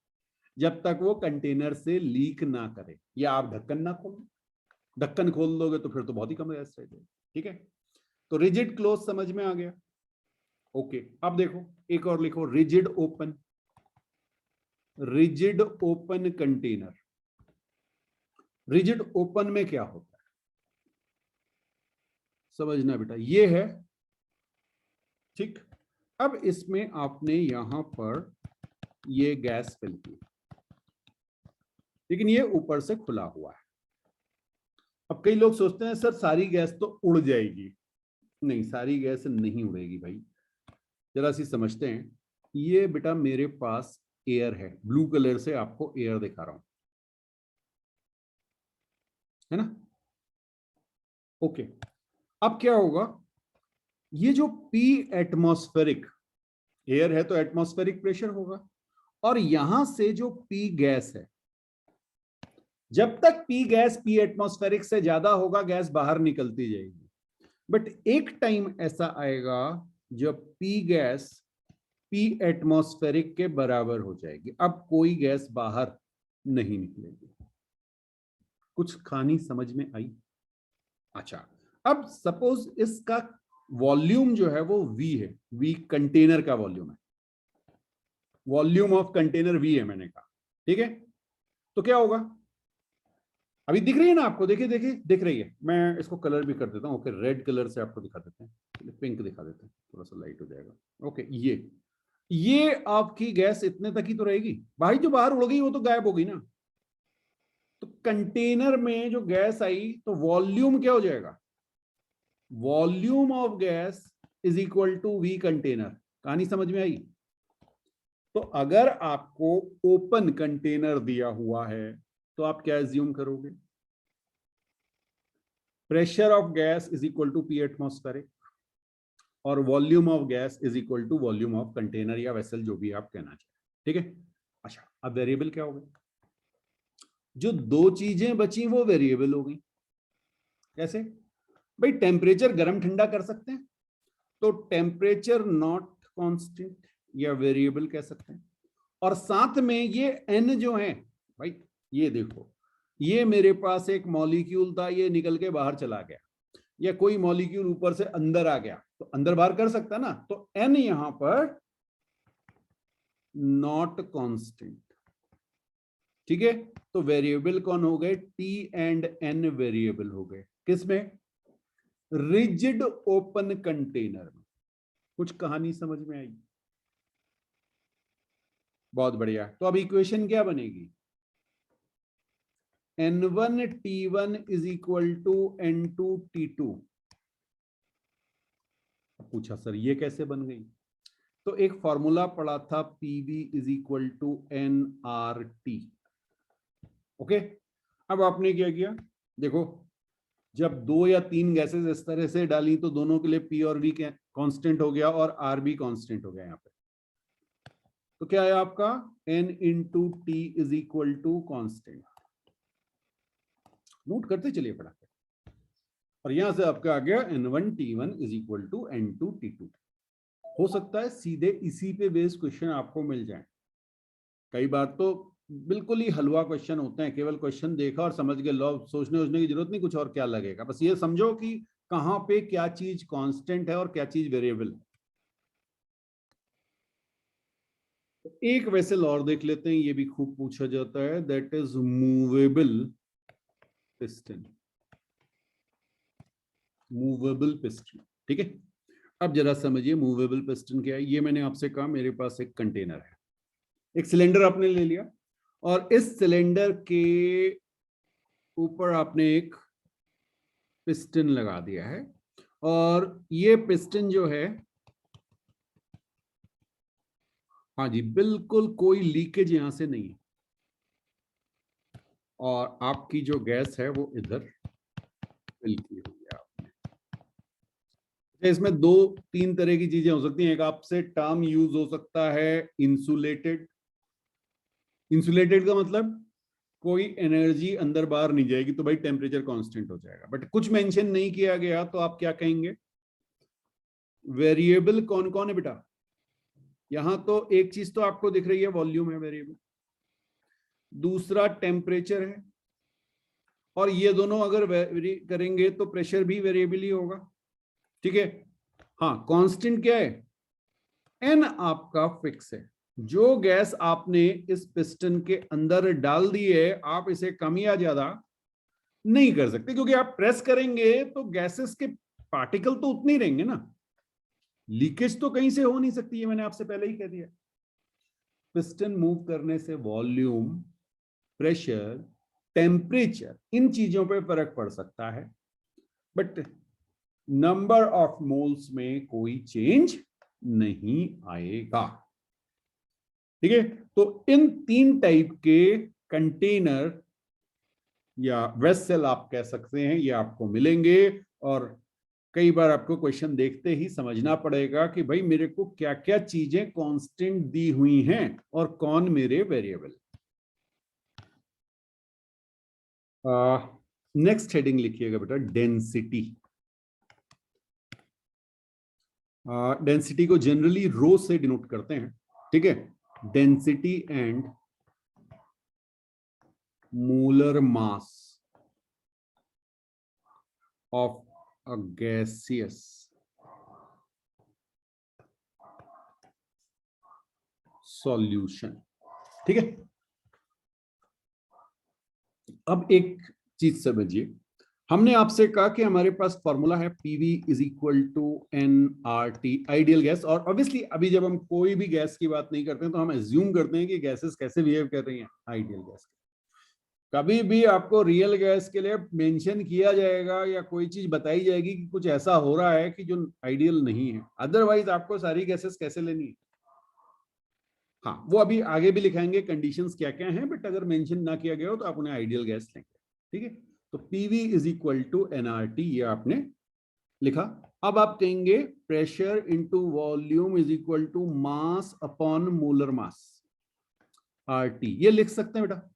जब तक वो कंटेनर से लीक ना करे या आप ढक्कन ना खोलो। ढक्कन खोल दोगे तो फिर तो बहुत ही कम गैस रहेगी। ठीक है, तो रिजिड क्लोज समझ में आ गया। ओके, अब देखो एक और लिखो, rigid open. Rigid open container, rigid open में क्या होता है समझना बेटा, ये है। ठीक, अब इसमें आपने यहां पर ये गैस फिल की, लेकिन ये ऊपर से खुला हुआ है। अब कई लोग सोचते हैं सर सारी गैस तो उड़ जाएगी। नहीं, सारी गैस नहीं उड़ेगी भाई, जरा सी समझते हैं। ये बेटा मेरे पास एयर है, ब्लू कलर से आपको एयर दिखा रहा हूं, है ना? ओके, अब क्या होगा, ये जो P एटमॉस्फेरिक, एयर है तो एटमॉस्फेरिक प्रेशर होगा, और यहां से जो P गैस है, जब तक P गैस P एटमॉस्फेरिक से ज्यादा होगा गैस बाहर निकलती जाएगी। बट एक टाइम ऐसा आएगा जब P गैस P एटमॉस्फेरिक के बराबर हो जाएगी, अब कोई गैस बाहर नहीं निकलेगी। कुछ कहानी समझ में आई? अच्छा, अब सपोज इसका वॉल्यूम जो है वो V है, V कंटेनर का वॉल्यूम है। वॉल्यूम ऑफ कंटेनर वी है मैंने कहा, ठीक है। तो क्या होगा, अभी दिख रही है ना आपको, देखिए देखिए दिख रही है। मैं इसको कलर भी कर देता हूँ, ओके, रेड कलर से आपको दिखा देते हैं, पिंक दिखा देते हैं, थोड़ा सा लाइट हो जाएगा। ओके, ये आपकी गैस इतने तक ही तो रहेगी भाई, जो बाहर उड़ गई वो तो गायब हो गई ना। तो कंटेनर में जो गैस आई तो वॉल्यूम क्या हो जाएगा, volume of gas is equal to V container. कहानी समझ में आई। तो अगर आपको ओपन कंटेनर दिया हुआ है तो आप क्या एज्यूम करोगे, pressure of gas is equal to P atmospheric और volume of gas is equal to volume of container या वेसल, जो भी आप कहना चाहें, ठीक है। अच्छा, अब वेरिएबल क्या होगा, जो दो चीजें बची वो वेरिएबल हो गई। कैसे भाई, टेम्परेचर गर्म ठंडा कर सकते हैं, तो टेम्परेचर नॉट कांस्टेंट या वेरिएबल कह सकते हैं। और साथ में ये n जो है भाई, ये देखो, ये मेरे पास एक मॉलिक्यूल था, ये निकल के बाहर चला गया, या कोई मॉलिक्यूल ऊपर से अंदर आ गया, तो अंदर बाहर कर सकता ना, तो n यहां पर नॉट कांस्टेंट, ठीक है। तो वेरिएबल कौन हो गए, t एंड n वेरिएबल हो गए, किसमें, रिजिड ओपन कंटेनर में। कुछ कहानी समझ में आई, बहुत बढ़िया। तो अब इक्वेशन क्या बनेगी, N1T1 is equal to N2T2। पूछा सर ये कैसे बन गई, तो एक फॉर्मूला पढ़ा था, PV is equal to NRT। Okay, अब आपने क्या किया, देखो, जब दो या तीन गैसेस इस तरह से डाली तो दोनों के लिए P और V कांस्टेंट हो गया और R भी कांस्टेंट हो गया यहाँ पे। तो क्या है आपका, N into T is equal to constant. Note करते चलिए फटाफट, और यहां से आपका आ गया N1T1 is equal to N2T2। हो सकता है सीधे इसी पे बेस्ड क्वेश्चन आपको मिल जाए, कई बार तो बिल्कुल ही हलवा क्वेश्चन होते हैं, केवल क्वेश्चन देखा और समझ के लो, सोचने की जरूरत नहीं, कुछ और क्या लगेगा, बस ये समझो कि कहां पे क्या चीज कांस्टेंट है और क्या चीज वेरिएबल है। एक वेसल और देख लेते हैं, ये भी खूब पूछा जाता है, that is movable piston. Movable piston, ठीक है। अब जरा समझिए मूवेबल पिस्टन क्या है। ये मैंने आपसे कहा मेरे पास एक कंटेनर है, एक सिलेंडर आपने ले लिया, और इस सिलेंडर के ऊपर आपने एक पिस्टन लगा दिया है, और ये पिस्टन जो है, हाँ जी, बिल्कुल कोई लीकेज यहां से नहीं है, और आपकी जो गैस है वो इधर फिल की हुई है आपने। इसमें दो तीन तरह की चीजें हो सकती हैं, एक आपसे टर्म यूज हो सकता है इंसुलेटेड। इंसुलेटेड का मतलब कोई एनर्जी अंदर बाहर नहीं जाएगी, तो भाई टेम्परेचर कांस्टेंट हो जाएगा, बट कुछ मेंशन नहीं किया गया, तो आप क्या कहेंगे, वेरिएबल कौन कौन है बेटा, यहां तो एक चीज तो आपको दिख रही है, वॉल्यूम है वेरिएबल, दूसरा टेम्परेचर है, और ये दोनों अगर वेरी करेंगे तो प्रेशर भी वेरिएबल ही होगा, ठीक है। हाँ, कांस्टेंट क्या है, एन आपका फिक्स है। जो गैस आपने इस पिस्टन के अंदर डाल दी है, आप इसे कम या ज्यादा नहीं कर सकते, क्योंकि आप प्रेस करेंगे तो गैसेस के पार्टिकल तो उतने ही रहेंगे ना, लीकेज तो कहीं से हो नहीं सकती है, मैंने आपसे पहले ही कह दिया। पिस्टन मूव करने से वॉल्यूम, प्रेशर, टेम्परेचर, इन चीजों पे फर्क पड़ सकता है, बट नंबर ऑफ मोल्स में कोई चेंज नहीं आएगा, ठीक है। तो इन तीन टाइप के कंटेनर या वेसल आप कह सकते हैं, ये आपको मिलेंगे, और कई बार आपको क्वेश्चन देखते ही समझना पड़ेगा कि भाई मेरे को क्या क्या चीजें कांस्टेंट दी हुई हैं और कौन मेरे वेरिएबल। नेक्स्ट हेडिंग लिखिएगा बेटा, डेंसिटी। डेंसिटी को जनरली रो से डिनोट करते हैं, ठीक है, density and molar mass of a gaseous solution. ठीक है, अब एक चीज समझिए, हमने आपसे कहा कि हमारे पास फॉर्मूला है PV is equal to NRT ideal gas, और ऑब्वियसली अभी जब हम कोई भी गैस की बात नहीं करते हैं तो हम एज्यूम करते हैं कि गैसेस कैसे बिहेव कर रही हैं आइडियल गैस। कभी भी आपको रियल गैस के लिए मेंशन किया जाएगा या कोई चीज बताई जाएगी कि कुछ ऐसा हो रहा है कि जो आइडियल नहीं है, अदरवाइज आपको सारी गैसेस कैसे लेनी है। हाँ, वो अभी आगे भी लिखाएंगे कंडीशंस क्या क्या हैं, बट अगर मेंशन ना किया गया हो तो आप उन्हें आइडियल गैस लेंगे। ठीक है, तो PV is equal to NRT, ये आपने लिखा। अब आप कहेंगे pressure into volume is equal to mass upon molar mass, RT, ये लिख सकते हैं बेटा।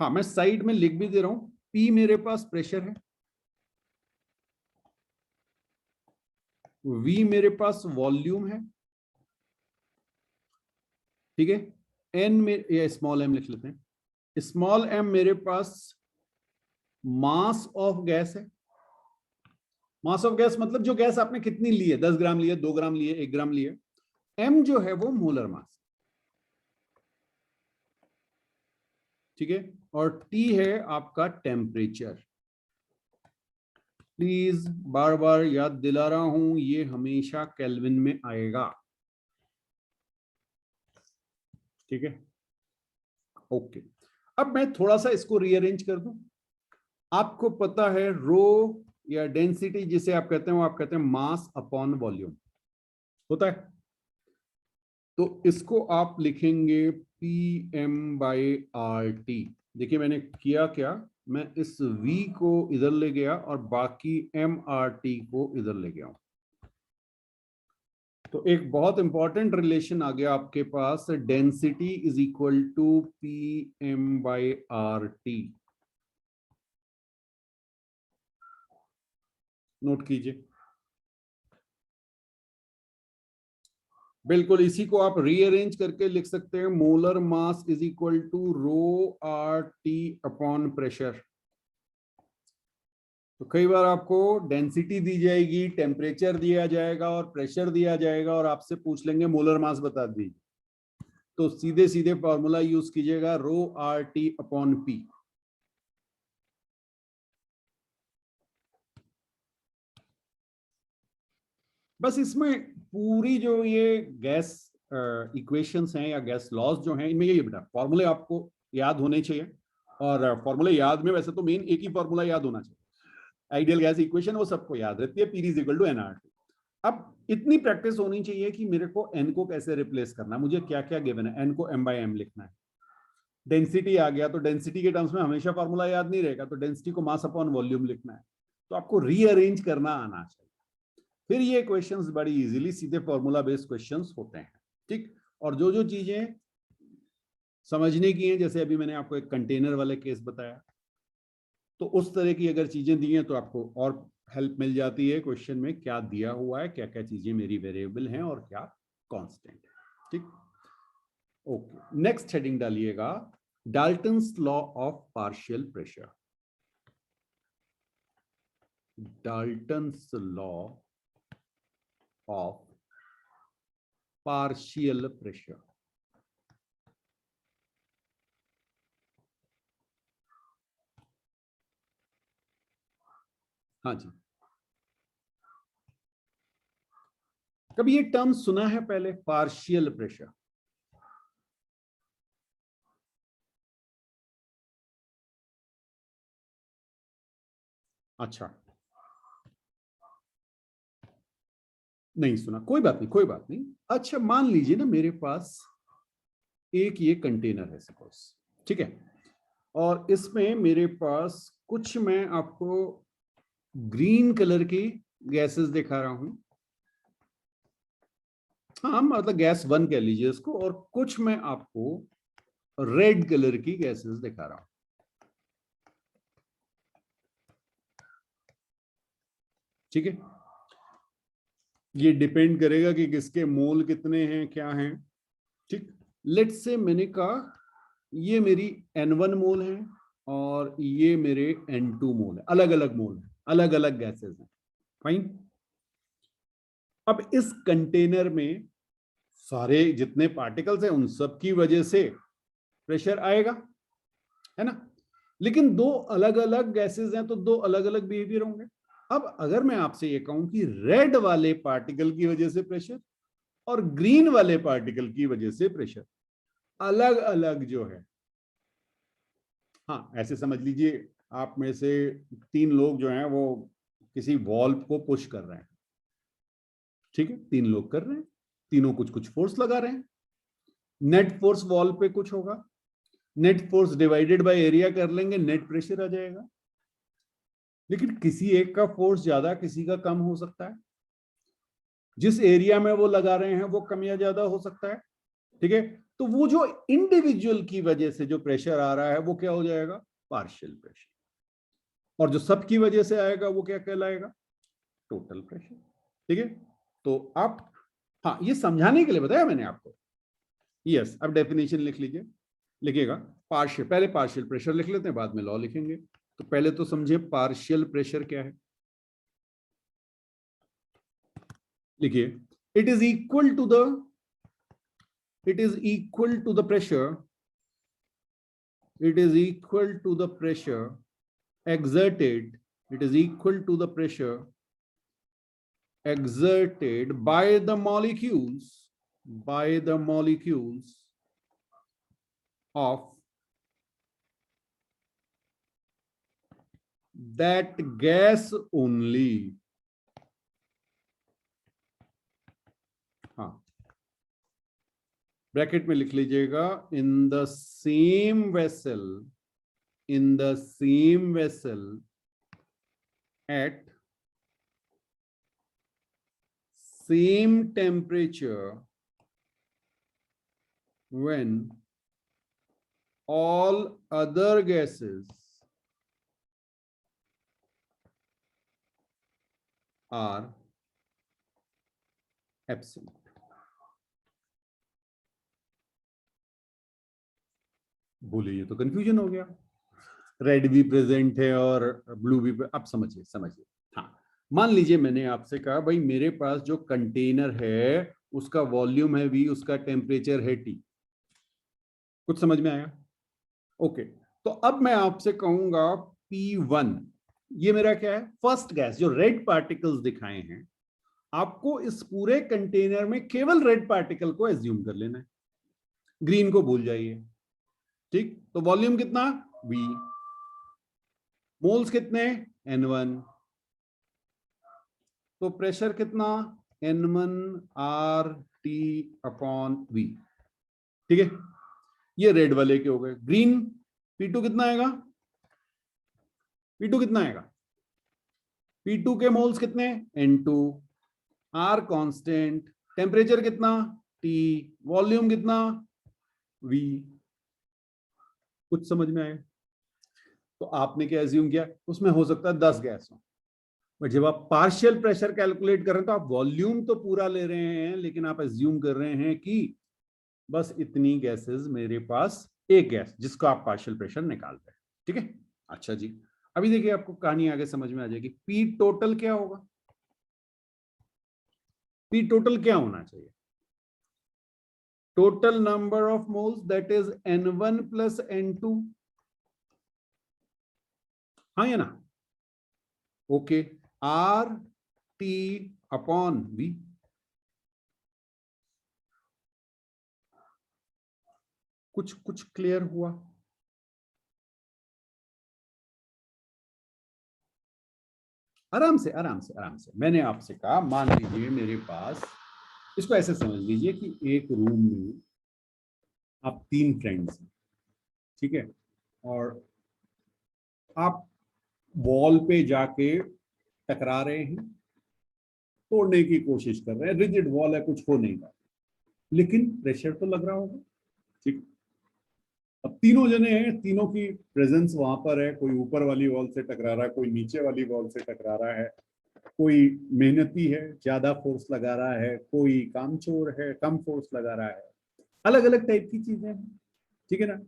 हाँ, मैं साइड में लिख भी दे रहा हूं, पी मेरे पास प्रेशर है, वी मेरे पास वॉल्यूम है, ठीक है, एन में या स्मॉल एम लिख लेते हैं, स्मॉल एम मेरे पास मास ऑफ गैस है। मास ऑफ गैस मतलब जो गैस आपने कितनी ली है, 10 ग्राम लिए, 2 ग्राम लिए, 1 ग्राम लिए। एम जो है वो मोलर मास, ठीक है, और टी है आपका टेम्परेचर। प्लीज बार बार याद दिला रहा हूं, ये हमेशा केल्विन में आएगा। ठीक है, ओके। अब मैं थोड़ा सा इसको रीअरेंज कर दूं। आपको पता है रो या डेंसिटी जिसे आप कहते हैं, वो आप कहते हैं मास अपॉन वॉल्यूम होता है। तो इसको आप लिखेंगे P M by R T. देखिए मैंने किया क्या, मैं इस v को इधर ले गया और बाकी एम आर टी को इधर ले गया हूं। तो एक बहुत इंपॉर्टेंट रिलेशन आ गया आपके पास, density is equal to P M by R T. Note कीजिए, बिल्कुल इसी को आप रीअरेंज करके लिख सकते हैं, molar mass is equal to rho R T upon pressure. तो कई बार आपको डेंसिटी दी जाएगी, टेम्परेचर दिया जाएगा और प्रेशर दिया जाएगा, और आपसे पूछ लेंगे मोलर मास बता दीजिए, तो सीधे सीधे फॉर्मूला यूज कीजिएगा रो आर टी अपॉन पी। बस इसमें पूरी जो ये गैस इक्वेशंस हैं या गैस लॉज जो हैं, इनमें ये बेटा फॉर्मूले आपको याद होने चाहिए। और फॉर्मूले याद में वैसे तो मेन एक ही फॉर्मूला याद होना चाहिए, आइडियल गैस इक्वेशन, वो सबको याद रहती है, P is equal to NRT. अब इतनी प्रैक्टिस होनी चाहिए कि मेरे को एन को कैसे रिप्लेस करना, मुझे क्या क्या गिवन है, एन को एम बाई एम लिखना है। डेंसिटी आ गया तो डेंसिटी के टर्म्स में हमेशा फॉर्मूला याद नहीं रहेगा, तो डेंसिटी को मास अपॉन वॉल्यूम लिखना है। तो आपको रीअरेंज करना आना चाहिए, फिर ये क्वेश्चंस बड़ी इजीली सीधे फॉर्मूला बेस्ड क्वेश्चंस होते हैं। ठीक, और जो जो चीजें समझने की हैं, जैसे अभी मैंने आपको एक कंटेनर वाले केस बताया, तो उस तरह की अगर चीजें दी हैं तो आपको और हेल्प मिल जाती है क्वेश्चन में क्या दिया हुआ है, क्या क्या चीजें मेरी वेरिएबल हैं और क्या कांस्टेंट है। ठीक, ओके, नेक्स्ट हेडिंग डालिएगा, Dalton's law of partial pressure. Dalton's law of partial pressure. हाँ जी, कभी ये टर्म सुना है पहले, पार्शियल प्रेशर? अच्छा, नहीं सुना, कोई बात नहीं, कोई बात नहीं। अच्छा, मान लीजिए ना मेरे पास एक ये कंटेनर है सपोज, ठीक है, और इसमें मेरे पास कुछ मैं आपको ग्रीन कलर की गैसेस दिखा रहा हूं, हाँ मतलब गैस वन कह लीजिए इसको, और कुछ मैं आपको रेड कलर की गैसेस दिखा रहा हूं। ठीक है, ये डिपेंड करेगा कि किसके मोल कितने हैं, क्या हैं। ठीक, लेट्स से मैंने कहा ये मेरी N1 मोल है और ये मेरे N2 मोल है, अलग अलग मोल है, अलग अलग गैसेस हैं। फाइन, अब इस कंटेनर में सारे जितने पार्टिकल्स हैं उन सब की वजह से प्रेशर आएगा, है ना। लेकिन दो अलग अलग गैसेस हैं तो दो अलग अलग बिहेवियर होंगे। अब अगर मैं आपसे ये कहूं कि रेड वाले पार्टिकल की वजह से प्रेशर और ग्रीन वाले पार्टिकल की वजह से प्रेशर अलग अलग जो है, हाँ ऐसे समझ लीजिए आप में से 3 लोग जो हैं वो किसी वॉल को पुश कर रहे हैं, ठीक है, 3 लोग कर रहे हैं, तीनों कुछ कुछ फोर्स लगा रहे हैं, नेट फोर्स वॉल पे कुछ होगा, net force divided by area कर लेंगे, नेट प्रेशर आ जाएगा। लेकिन किसी एक का फोर्स ज्यादा किसी का कम हो सकता है, जिस एरिया में वो लगा रहे हैं वो कम या ज्यादा हो सकता है, ठीक है। तो वो जो इंडिविजुअल की वजह से जो प्रेशर आ रहा है वो क्या हो जाएगा, पार्शियल प्रेशर, और जो सबकी वजह से आएगा वो क्या कहलाएगा, टोटल प्रेशर, ठीक है। तो आप, हाँ ये समझाने के लिए बताया मैंने आपको। यस, अब डेफिनेशन लिख लीजिए, लिखिएगा पार्शियल, पहले पार्शियल प्रेशर लिख लेते हैं बाद में लॉ लिखेंगे। तो पहले तो समझिए पार्शियल प्रेशर क्या है, लिखिए it is equal to the, it is equal to the pressure, it is equal to the pressure exerted, it is equal to the pressure exerted by the molecules, by the molecules of that gas only, हाँ bracket में लिख लीजिएगा, in the same vessel, in the same vessel at same temperature when all other gases are absent. बोलिए ये तो confusion हो गया, red भी प्रेजेंट है और ब्लू भी, अब समझिए समझिए। हाँ मान लीजिए मैंने आपसे कहा भाई मेरे पास जो कंटेनर है उसका वॉल्यूम है V, उसका टेम्परेचर है T, कुछ समझ में आया, ओके। तो अब मैं आपसे कहूंगा P1, ये मेरा क्या है, फर्स्ट गैस, जो रेड पार्टिकल्स दिखाए हैं आपको इस पूरे कंटेनर में केवल रेड पार्टिकल को एज्यूम कर लेना है, ग्रीन को भूल जाइए, ठीक। तो वॉल्यूम कितना V, मोल्स कितने N1, तो प्रेशर कितना N1 RT अपॉन V, ठीक है। ये रेड वाले के हो गए। ग्रीन P2 कितना आएगा, P2 कितना आएगा, P2 के मोल्स कितने N2, R कांस्टेंट, टेम्परेचर कितना T, वॉल्यूम कितना V, कुछ समझ में आया। तो आपने क्या एज्यूम किया, उसमें हो सकता है 10 गैस हो, बट जब आप पार्शियल प्रेशर कैलकुलेट कर रहे हैं तो आप वॉल्यूम तो पूरा ले रहे हैं लेकिन आप एज्यूम कर रहे हैं कि बस इतनी गैसेस मेरे पास, एक गैस जिसको आप पार्शियल प्रेशर निकालते हैं, ठीक है। अच्छा जी, अभी देखिए आपको कहानी आगे समझ में आ जाएगी। पी टोटल क्या होगा, पी टोटल क्या होना चाहिए, total number of moles that is N1 plus N2, हाँ या ना, okay, R T upon V. कुछ कुछ क्लियर हुआ, आराम से आराम से आराम से। मैंने आपसे कहा मान लीजिए मेरे पास, इसको ऐसे समझ लीजिए कि एक रूम में आप 3 फ्रेंड्स हैं, ठीक है, और आप वॉल पे जाके टकरा रहे हैं, तोड़ने की कोशिश कर रहे हैं, रिजिड वॉल है कुछ हो नहीं रहा, लेकिन प्रेशर तो लग रहा होगा, ठीक। अब तीनों जने हैं, तीनों की प्रेजेंस वहां पर है, कोई ऊपर वाली वॉल से टकरा रहा है, कोई नीचे वाली वॉल से टकरा रहा है, कोई मेहनती है ज्यादा फोर्स लगा रहा है, कोई कामचोर है कम फोर्स लगा रहा है, अलग अलग टाइप की चीजें हैं, ठीक है ना।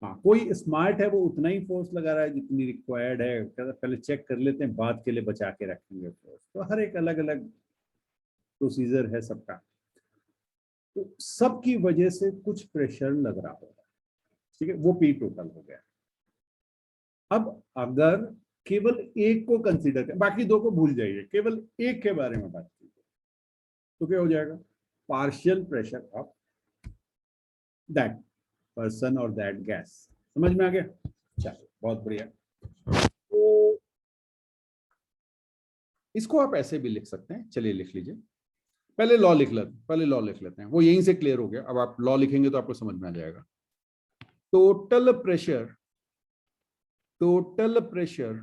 हाँ कोई स्मार्ट है वो उतना ही फोर्स लगा रहा है जितनी रिक्वायर्ड है, पहले चेक कर लेते हैं बाद के लिए बचा के रखेंगे फोर्स, तो हर एक अलग अलग प्रोसीजर है सबका। तो सबकी वजह से कुछ प्रेशर लग रहा होगा, ठीक है, वो पी टोटल हो गया। अब अगर केवल एक को कंसीडर करें, बाकी दो को भूल जाइए, केवल एक के बारे में बात कीजिए, तो क्या हो जाएगा, partial pressure of that person और दैट गैस। समझ में आ गया? चलो बहुत बढ़िया। तो इसको आप ऐसे भी लिख सकते हैं, चलिए लिख लीजिए। पहले लॉ लिख लेते हैं, वो यहीं से क्लियर हो गया। अब आप लॉ लिखेंगे तो आपको समझ में आ जाएगा। Total pressure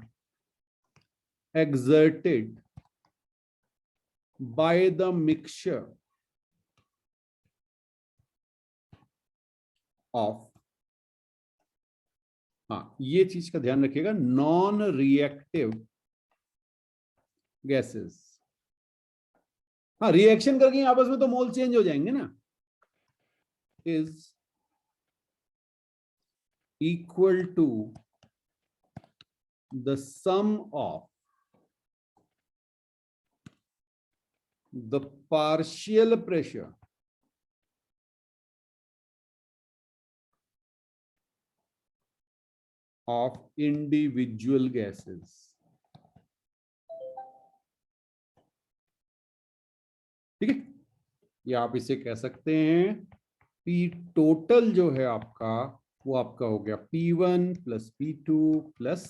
exerted by the mixture of, हाँ ये चीज का ध्यान रखिएगा, नॉन रिएक्टिव गैसेस। हाँ रिएक्शन करके आपस में तो मोल चेंज हो जाएंगे ना, is equal to the sum of the partial pressure of individual gases। ठीक है, या आप इसे कह सकते हैं P टोटल जो है आपका, वो आपका हो गया P1 plus P2 plus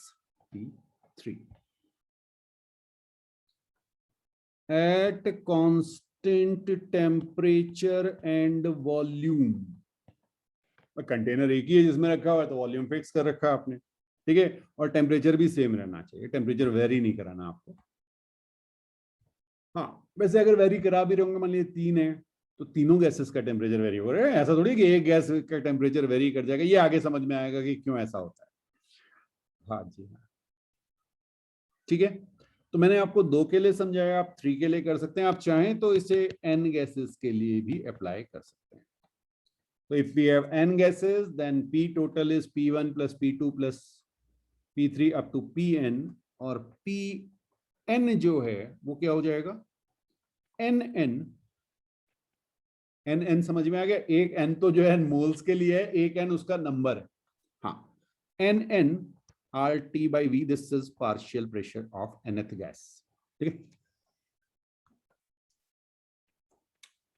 P3 at constant temperature and volume। Container एक ही है जिसमें रखा हुआ है, तो वॉल्यूम फिक्स कर रखा है आपने, ठीक है, और टेम्परेचर भी सेम रहना चाहिए, टेम्परेचर वेरी नहीं कराना आपको। हाँ वैसे अगर वेरी करा भी रहोगे, मान लीजिए 3 है, तो तीनों गैसेस का टेम्परेचर वेरी हो रहा है, ऐसा थोड़ी कि एक गैस का टेम्परेचर वेरी कर जाएगा। ये आगे समझ में आएगा कि क्यों ऐसा होता है। हाँ जी हाँ, ठीक है। तो मैंने आपको 2 के लिए समझाया, आप 3 के लिए कर सकते हैं, आप चाहें तो इसे n गैसेस के लिए भी अप्लाई कर सकते हैं। तो if we have n gases then P total is P1 plus P2 plus P3 up to Pn, और Pn जो है वो क्या हो जाएगा, nn। nn समझ में आ गया? एक n तो जो है मोल्स के लिए है, एक n उसका नंबर है। हाँ, nn RT by V, this is partial pressure of nth gas। ठीक है,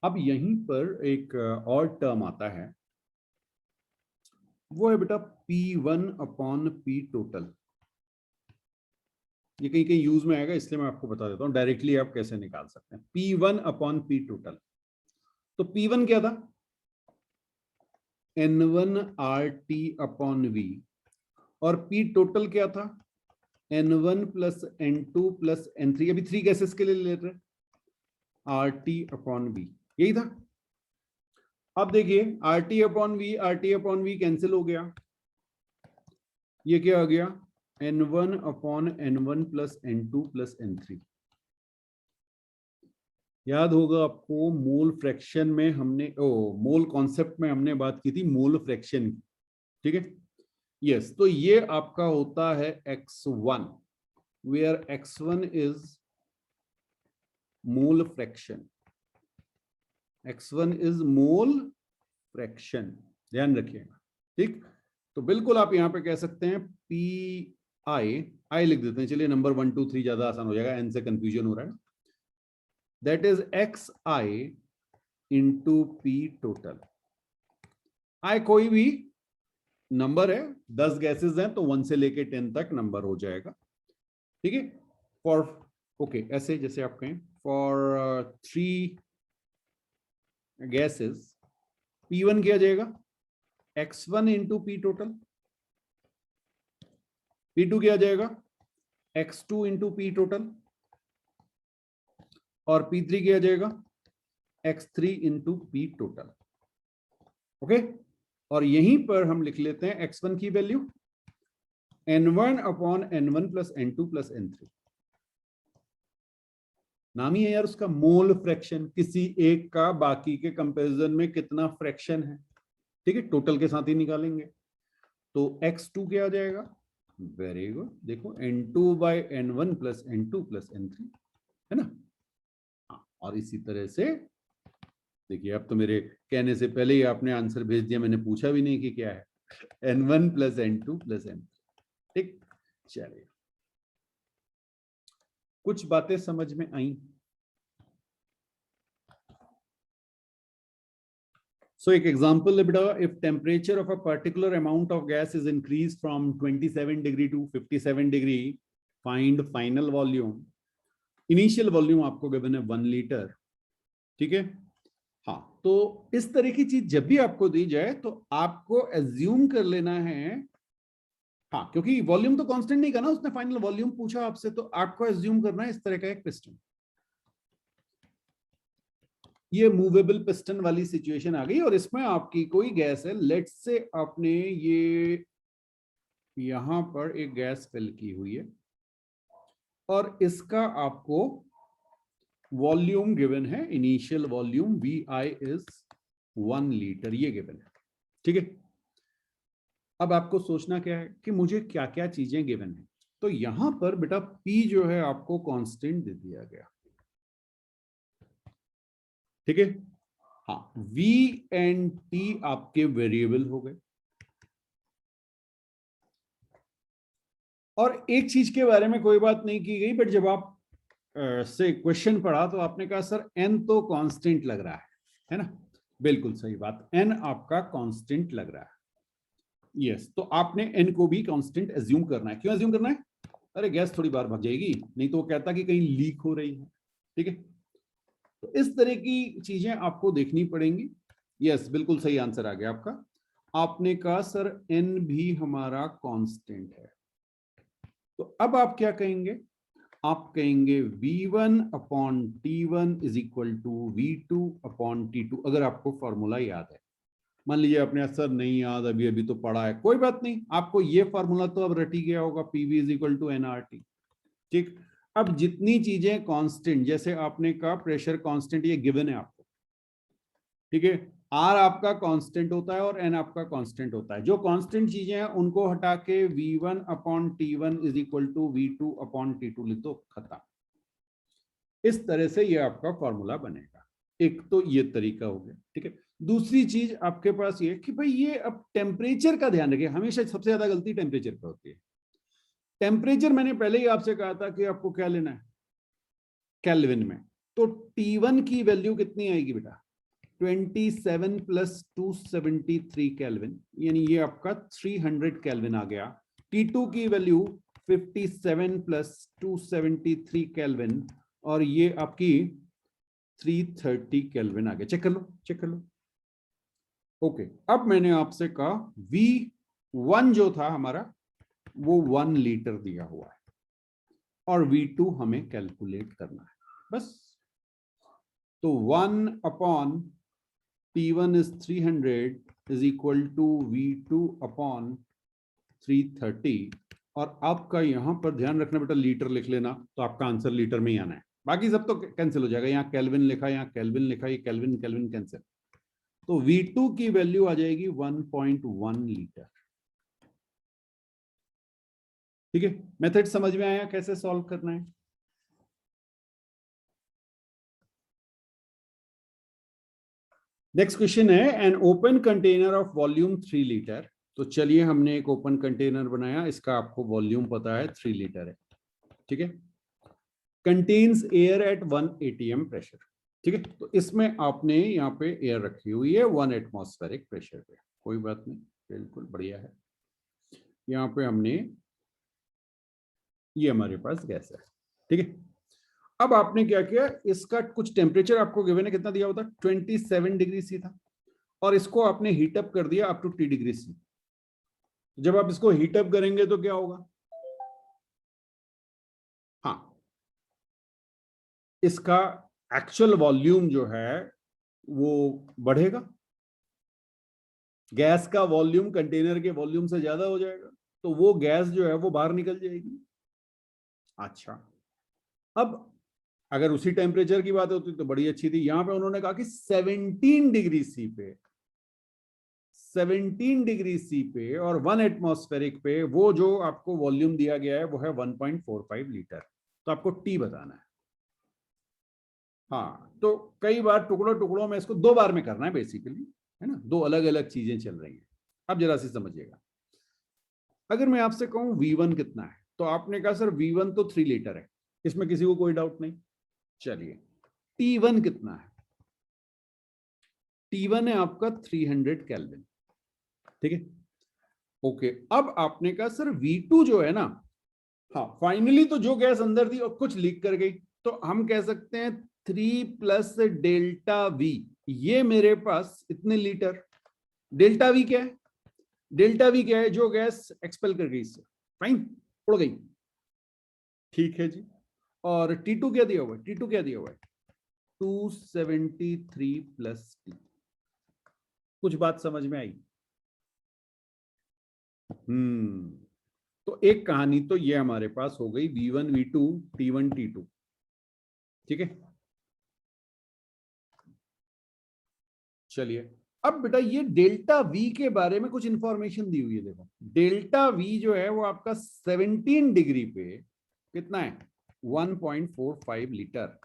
अब यहीं पर एक और टर्म आता है, वो है बेटा P1 अपॉन P टोटल। ये कहीं कहीं यूज में आएगा, इसलिए मैं आपको बता देता हूं डायरेक्टली आप कैसे निकाल सकते हैं। P1 अपॉन P टोटल, तो P1 क्या था, N1 RT अपॉन V, और P टोटल क्या था, N1 plus N2 plus N3। अभी 3 गैसेस के लिए ले रहे हैं, RT अपॉन V, यही था। अब देखिए RT अपॉन V कैंसिल हो गया, ये क्या आ गया, N1 upon N1 plus N2 plus N3। याद होगा आपको, मोल फ्रैक्शन में हमने मोल कॉन्सेप्ट में हमने बात की थी मोल फ्रैक्शन की, ठीक है। यस, तो ये आपका होता है X1, where X1 is mole fraction, X1 is mole fraction, ध्यान रखिएगा, ठीक। तो बिल्कुल आप यहां पे कह सकते हैं आई लिख देते हैं, चलिए नंबर 1 2 3 ज्यादा आसान हो जाएगा, एन से कंफ्यूजन हो रहा है। That is XI into P टोटल। आई कोई भी नंबर है, 10 गैसेस हैं तो 1 से लेके 10 तक नंबर हो जाएगा, ठीक है। फॉर ओके, ऐसे जैसे आप कहें फॉर 3 गैसेस P1 किया जाएगा X1 into P total, P2 किया जाएगा X2 इंटू P टोटल, और P3 किया जाएगा X3 into P total. Okay, और यहीं पर हम लिख लेते हैं X1 की value N1 upon N1 plus N2 plus N3। नाम ही है यार उसका मोल फ्रैक्शन, किसी एक का बाकी के कंपैरिजन में कितना फ्रैक्शन है, ठीक है, टोटल के साथ ही निकालेंगे। तो X2 क्या आ जाएगा, वेरी गुड, देखो N2 by N1 plus N2 plus N3, है ना। हाँ, और इसी तरह से देखिए अब तो मेरे कहने से पहले ही आपने आंसर भेज दिया, मैंने पूछा भी नहीं कि क्या है, N1 + N2 + N3। ठीक, चलिए कुछ बातें समझ में आई। So एक एग्जांपल है बेटा, if temperature of a particular amount of gas is increase from 27 degree to 57 degree, find final volume. Initial volume आपको गिवन है 1 लीटर, ठीक है। हाँ, तो इस तरह की चीज जब भी आपको दी जाए तो आपको एज्यूम कर लेना है, हाँ क्योंकि वॉल्यूम तो कांस्टेंट नहीं करना, उसने फाइनल वॉल्यूम पूछा आपसे, तो आपको एज्यूम करना है इस तरह का एक पिस्टन। ये मूवेबल पिस्टन वाली सिचुएशन आ गई और इसमें आपकी कोई गैस है, लेट्स से आपने ये यहां पर एक गैस फिल की हुई है और इसका आपको वॉल्यूम गिवन है, initial volume VI is 1 litre, ये गिवन है, ठीक है। अब आपको सोचना क्या है कि मुझे क्या क्या चीजें गिवन है, तो यहां पर बेटा P जो है आपको कांस्टेंट दे दिया गया, ठीक है। हाँ, V एंड T आपके वेरिएबल हो गए। और एक चीज के बारे में कोई बात नहीं की गई, बट जब आप से क्वेश्चन पढ़ा तो आपने कहा सर n तो कांस्टेंट लग रहा है ना। बिल्कुल सही बात, n आपका कांस्टेंट लग रहा है, यस। तो आपने n को भी कांस्टेंट एज्यूम करना है। क्यों एज्यूम करना है? अरे गैस थोड़ी बार भग जाएगी, नहीं तो वो कहता कि कहीं लीक हो रही है, ठीक है। तो इस तरह की चीजें आपको देखनी पड़ेंगी। यस, बिल्कुल सही आंसर आ गया आपका। आपने कहा सर n भी हमारा कांस्टेंट है, तो अब आप क्या कहेंगे? आप कहेंगे V1/T1 is equal to V2/T2, अगर आपको फॉर्मूला याद है। मान लीजिए आपने सर नहीं याद, अभी अभी तो पढ़ा है, कोई बात नहीं, आपको ये फॉर्मूला तो अब रट ही गया होगा, PV is equal to NRT, ठीक। अब जितनी चीजें कांस्टेंट, जैसे आपने कहा प्रेशर कांस्टेंट, ये गिवन है आपको, ठीक है। R आपका कांस्टेंट होता है और N आपका कांस्टेंट होता है। जो कांस्टेंट चीजें हैं उनको हटा के V1/T1 is equal to V2/T2 लिख दो, खत्म। इस तरह से ये आपका फॉर्मूला बनेगा। एक तो ये तरीका हो गया, ठीक है। दूसरी चीज आपके पास ये कि भाई ये अब टेम्परेचर का ध्यान रखिए, हमेशा सबसे ज्यादा गलती टेम्परेचर पर होती है। टेम्परेचर मैंने पहले ही आपसे कहा था कि आपको क्या लेना है, केल्विन में। तो T1 की वैल्यू कितनी आएगी बेटा? 27 + 273 केल्विन, यानी ये आपका 300 केल्विन आ गया। T2 की वैल्यू 57 + 273 केल्विन, और ये आपकी 330 केल्विन आ गया। चेक कर लो, चेक कर लो। ओके, अब मैंने आपसे कहा V1 जो था हमारा वो 1 लीटर दिया हुआ है और V2 हमें कैलकुलेट करना है, बस। तो 1/T1 is 300 is equal to V2/330, और आपका यहां पर ध्यान रखना बेटा, लीटर लिख लेना, तो आपका आंसर लीटर में ही आना है। बाकी सब तो कैंसिल हो जाएगा, यहाँ केल्विन लिखा, यहाँ केल्विन लिखा, ये केल्विन केल्विन कैंसिल। तो V2 की वैल्यू आ जाएगी 1.1 लीटर, ठीक है। मेथड समझ में आया कैसे सॉल्व करना है? नेक्स्ट क्वेश्चन है, an open container of volume 3 litre. तो चलिए हमने एक ओपन कंटेनर बनाया, इसका आपको वॉल्यूम पता है 3 लीटर है, ठीक है। Contains air at 1 atm pressure, ठीक है। तो इसमें आपने यहाँ पे एयर रखी हुई है 1 एटमॉस्फेरिक प्रेशर पे, कोई बात नहीं, बिल्कुल बढ़िया है। यहाँ पे हमने, ये हमारे पास गैस है, ठीक है। अब आपने क्या किया, इसका कुछ टेम्परेचर आपको गिवन है, कितना दिया होता, 27 डिग्री सी था, और इसको आपने हीटअप कर दिया up to T degree C. जब आप इसको हीटअप करेंगे तो क्या होगा? हाँ, इसका एक्चुअल वॉल्यूम जो है वो बढ़ेगा, गैस का वॉल्यूम कंटेनर के वॉल्यूम से ज्यादा हो जाएगा, तो वो गैस जो है वो बाहर निकल जाएगी। अच्छा, अब अगर उसी टेम्परेचर की बात होती तो बड़ी अच्छी थी। यहां पे उन्होंने कहा कि 17 डिग्री सी पे, 17 डिग्री सी पे और 1 एटमॉस्फेरिक पे वो जो आपको वॉल्यूम दिया गया है वो है 1.45 लीटर। तो आपको टी बताना है। हाँ, तो कई बार टुकड़ों टुकड़ों में इसको 2 बार में करना है बेसिकली, है ना, 2 अलग अलग चीजें चल रही हैं। अब जरा सी समझिएगा, अगर मैं आपसे कहूं V1 कितना है, तो आपने कहा सर V1 तो 3 लीटर है, इसमें किसी को कोई डाउट नहीं। चलिए, T1 कितना है? T1 है आपका 300 केल्विन, ठीक है। ओके, अब आपने कहा सर V2 जो है ना, हाँ फाइनली तो जो गैस अंदर थी और कुछ लीक कर गई, तो हम कह सकते हैं 3 प्लस डेल्टा V, ये मेरे पास इतने लीटर। डेल्टा V क्या है? डेल्टा V क्या है? जो गैस एक्सपेल कर गई इससे, फाइन, उड़ गई, ठीक है जी। और T2 क्या दिया हुआ है? T2 क्या दिया हुआ है? 273 प्लस T। कुछ बात समझ में आई? तो एक कहानी तो ये हमारे पास हो गई V1 V2 T1 T2, ठीक है। चलिए, अब बेटा ये डेल्टा V के बारे में कुछ इंफॉर्मेशन दी हुई है। देखो, डेल्टा V जो है वो आपका 17 डिग्री पे कितना है? 1.45 लीटर।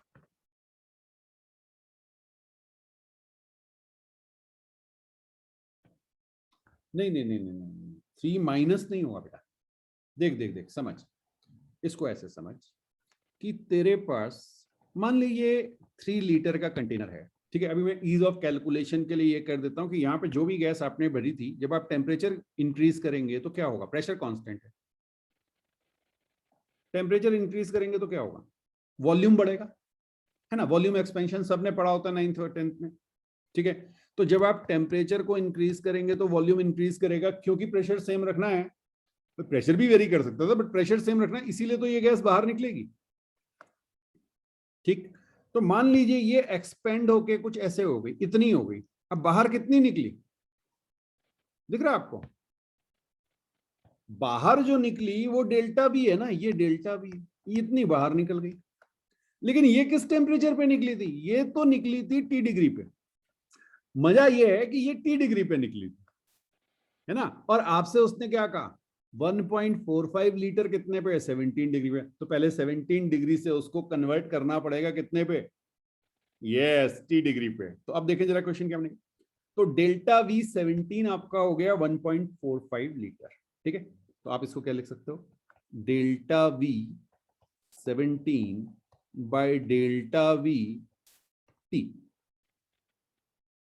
नहीं नहीं नहीं नहीं नहीं, 3 माइनस नहीं होगा बेटा। देख देख देख, समझ, इसको ऐसे समझ कि तेरे पास मान लीजिए 3 लीटर का कंटेनर है, ठीक है। अभी मैं ईज ऑफ कैलकुलेशन के लिए ये कर देता हूं कि यहाँ पे जो भी गैस आपने भरी थी, जब आप टेम्परेचर इंक्रीज करेंगे तो क्या होगा? प्रेशर कांस्टेंट है, टेम्परेचर इंक्रीज करेंगे तो क्या होगा? वॉल्यूम बढ़ेगा, है ना। वॉल्यूम एक्सपेंशन सबने पढ़ा होता है 9th और 10th में, ठीक है। तो जब आप टेम्परेचर को इंक्रीज करेंगे तो वॉल्यूम इंक्रीज करेगा, क्योंकि प्रेशर सेम रखना है। तो प्रेशर भी वेरी कर सकता था, बट प्रेशर सेम रखना है, इसीलिए तो ये गैस बाहर निकलेगी, ठीक। तो मान लीजिए ये एक्सपेंड होके कुछ ऐसे हो गई, इतनी हो गई, अब बाहर कितनी निकली? दिख रहा है आपको? बाहर जो निकली वो डेल्टा बी है ना, ये डेल्टा बी, ये इतनी बाहर निकल गई। लेकिन ये किस टेम्परेचर पे निकली थी? ये तो निकली थी T डिग्री पे। मजा ये है कि ये T डिग्री पे निकली थी, है ना। और आपसे उसने क्या कहा? 1.45 लीटर कितने पे? 17 डिग्री पे। तो पहले 17 डिग्री से उसको कन्वर्ट करना पड़ेगा कितने पे? यस, T डिग्री पे। तो अब देखें जरा क्वेश्चन क्या बनेगा। तो डेल्टा V 17 आपका हो गया 1.45 लीटर, ठीक है। तो आप इसको क्या लिख सकते हो? Delta V 17 by delta V T,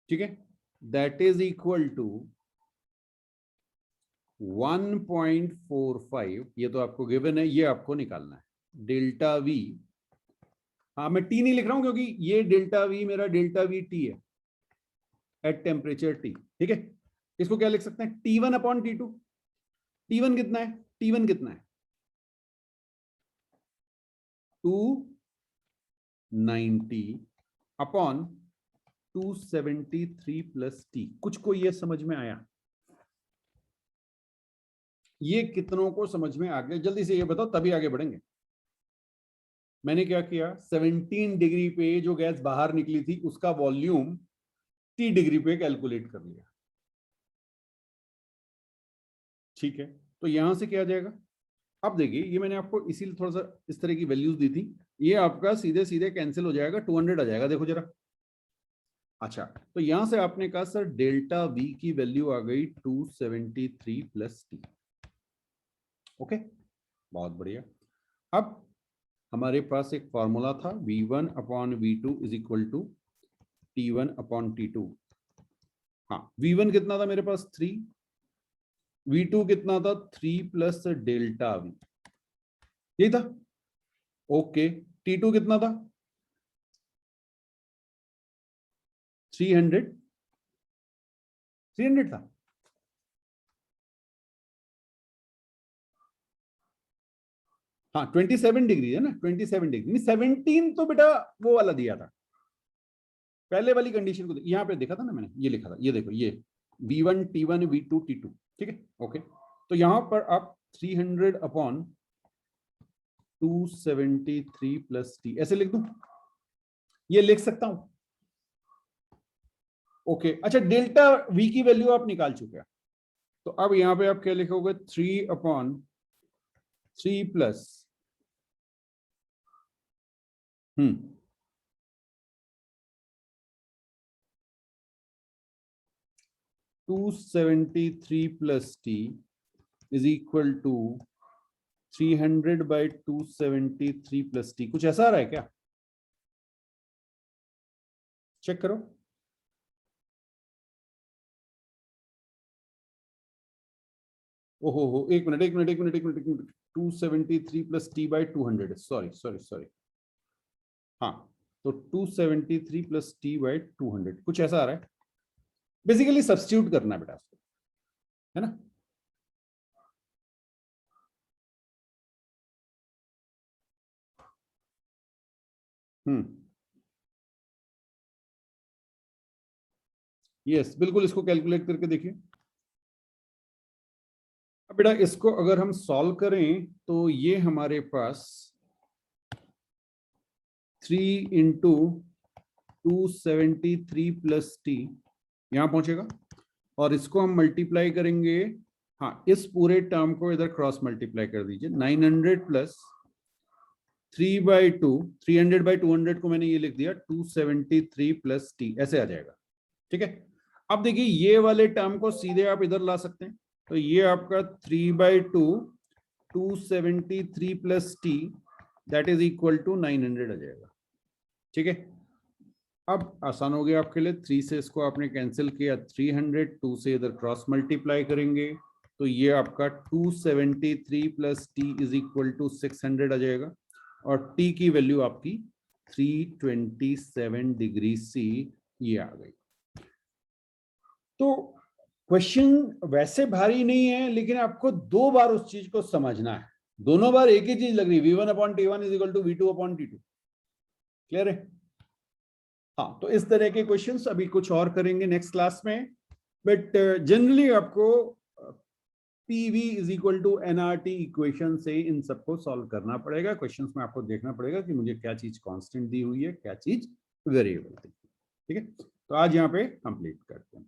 ठीक है, दैट इज इक्वल टू 1.45। ये तो आपको गिवन है, ये आपको निकालना है। डेल्टा V, हाँ मैं T नहीं लिख रहा हूं क्योंकि ये डेल्टा V मेरा डेल्टा V T है एट टेम्परेचर T, ठीक है। इसको क्या लिख सकते हैं? T1 upon T2। T1 कितना है? T1 कितना है? 290 अपॉन 273 प्लस T। कुछ को ये समझ में आया? ये कितनों को समझ में आ गया? जल्दी से ये बताओ, तभी आगे बढ़ेंगे। मैंने क्या किया? 17 डिग्री पे जो गैस बाहर निकली थी उसका वॉल्यूम T डिग्री पे कैलकुलेट कर लिया, ठीक है। तो यहां से क्या आ जाएगा? अब देखिए, ये मैंने आपको इसीलिए थोड़ा सा इस तरह की वैल्यूज दी थी, ये आपका सीधे सीधे कैंसिल हो जाएगा, 200 आ जाएगा, देखो जरा। अच्छा, तो यहां से आपने कहा सर डेल्टा V की वैल्यू आ गई 273 प्लस T। ओके, बहुत बढ़िया। अब हमारे पास एक फॉर्मूला था, V1 upon V2 is equal to T1 upon T2। हाँ, V1 कितना था मेरे पास? 3। V2 कितना था? 3 प्लस डेल्टा V, यही था। ओके, T2 कितना था? 300, 300 था। हाँ 27 डिग्री है ना, 27 डिग्री नहीं, 17 तो बेटा वो वाला दिया था, पहले वाली कंडीशन को यहाँ पे देखा था ना मैंने, ये लिखा था, ये देखो, ये V1 T1 V2 T2, ठीक है। ओके, तो यहां पर आप 300 अपॉन 273 प्लस T ऐसे लिख दूं? ये लिख सकता हूं? ओके, अच्छा, डेल्टा V की वैल्यू आप निकाल चुके हैं, तो अब यहां पे आप क्या लिखोगे? 3 upon 3 plus 273 plus T is equal to 300 by 273 plus T, कुछ ऐसा आ रहा है क्या? चेक करो। ओहो, एक minute 273 plus T by 200, sorry. हाँ, तो 273 प्लस टी बाई 200 कुछ ऐसा आ रहा है। बेसिकली सब्स्टिट्यूट करना है बेटा उसको, है ना। यस, बिल्कुल, इसको कैलकुलेट करके देखिए। अब बेटा इसको अगर हम सॉल्व करें तो ये हमारे पास 3 इंटू 273 प्लस टी यहां पहुंचेगा, और इसको हम मल्टीप्लाई करेंगे। हाँ, इस पूरे टर्म को इधर क्रॉस मल्टीप्लाई कर दीजिए। 900 प्लस 3/2, 300/200 को मैंने ये लिख दिया 273 प्लस टी, ऐसे आ जाएगा। ठीक है, अब देखिए ये वाले टर्म को सीधे आप इधर ला सकते हैं, तो ये आपका 3/2 273 plus T that is equal to 900 आ जाएगा। ठीक है, अब आसान हो गया आपके लिए। 3 से इसको आपने कैंसिल किया, 300, 2 से इधर क्रॉस मल्टीप्लाई करेंगे तो ये आपका 273 plus T is equal to 600 आ जाएगा, और टी की वैल्यू आपकी 327 डिग्री सी ये आ गई। तो क्वेश्चन वैसे भारी नहीं है, लेकिन आपको 2 बार उस चीज को समझना है। दोनों बार एक ही चीज लग रही है, V1/T1 is equal to V2/T2। Clear है? हाँ, तो इस तरह के क्वेश्चंस अभी कुछ और करेंगे नेक्स्ट क्लास में, बट जनरली आपको PV is equal to NRT equation से इन सबको सॉल्व करना पड़ेगा। क्वेश्चंस में आपको देखना पड़ेगा कि मुझे क्या चीज कांस्टेंट दी हुई है, क्या चीज वेरिएबल दी। ठीक है, तो आज यहाँ पे कंप्लीट करते हैं।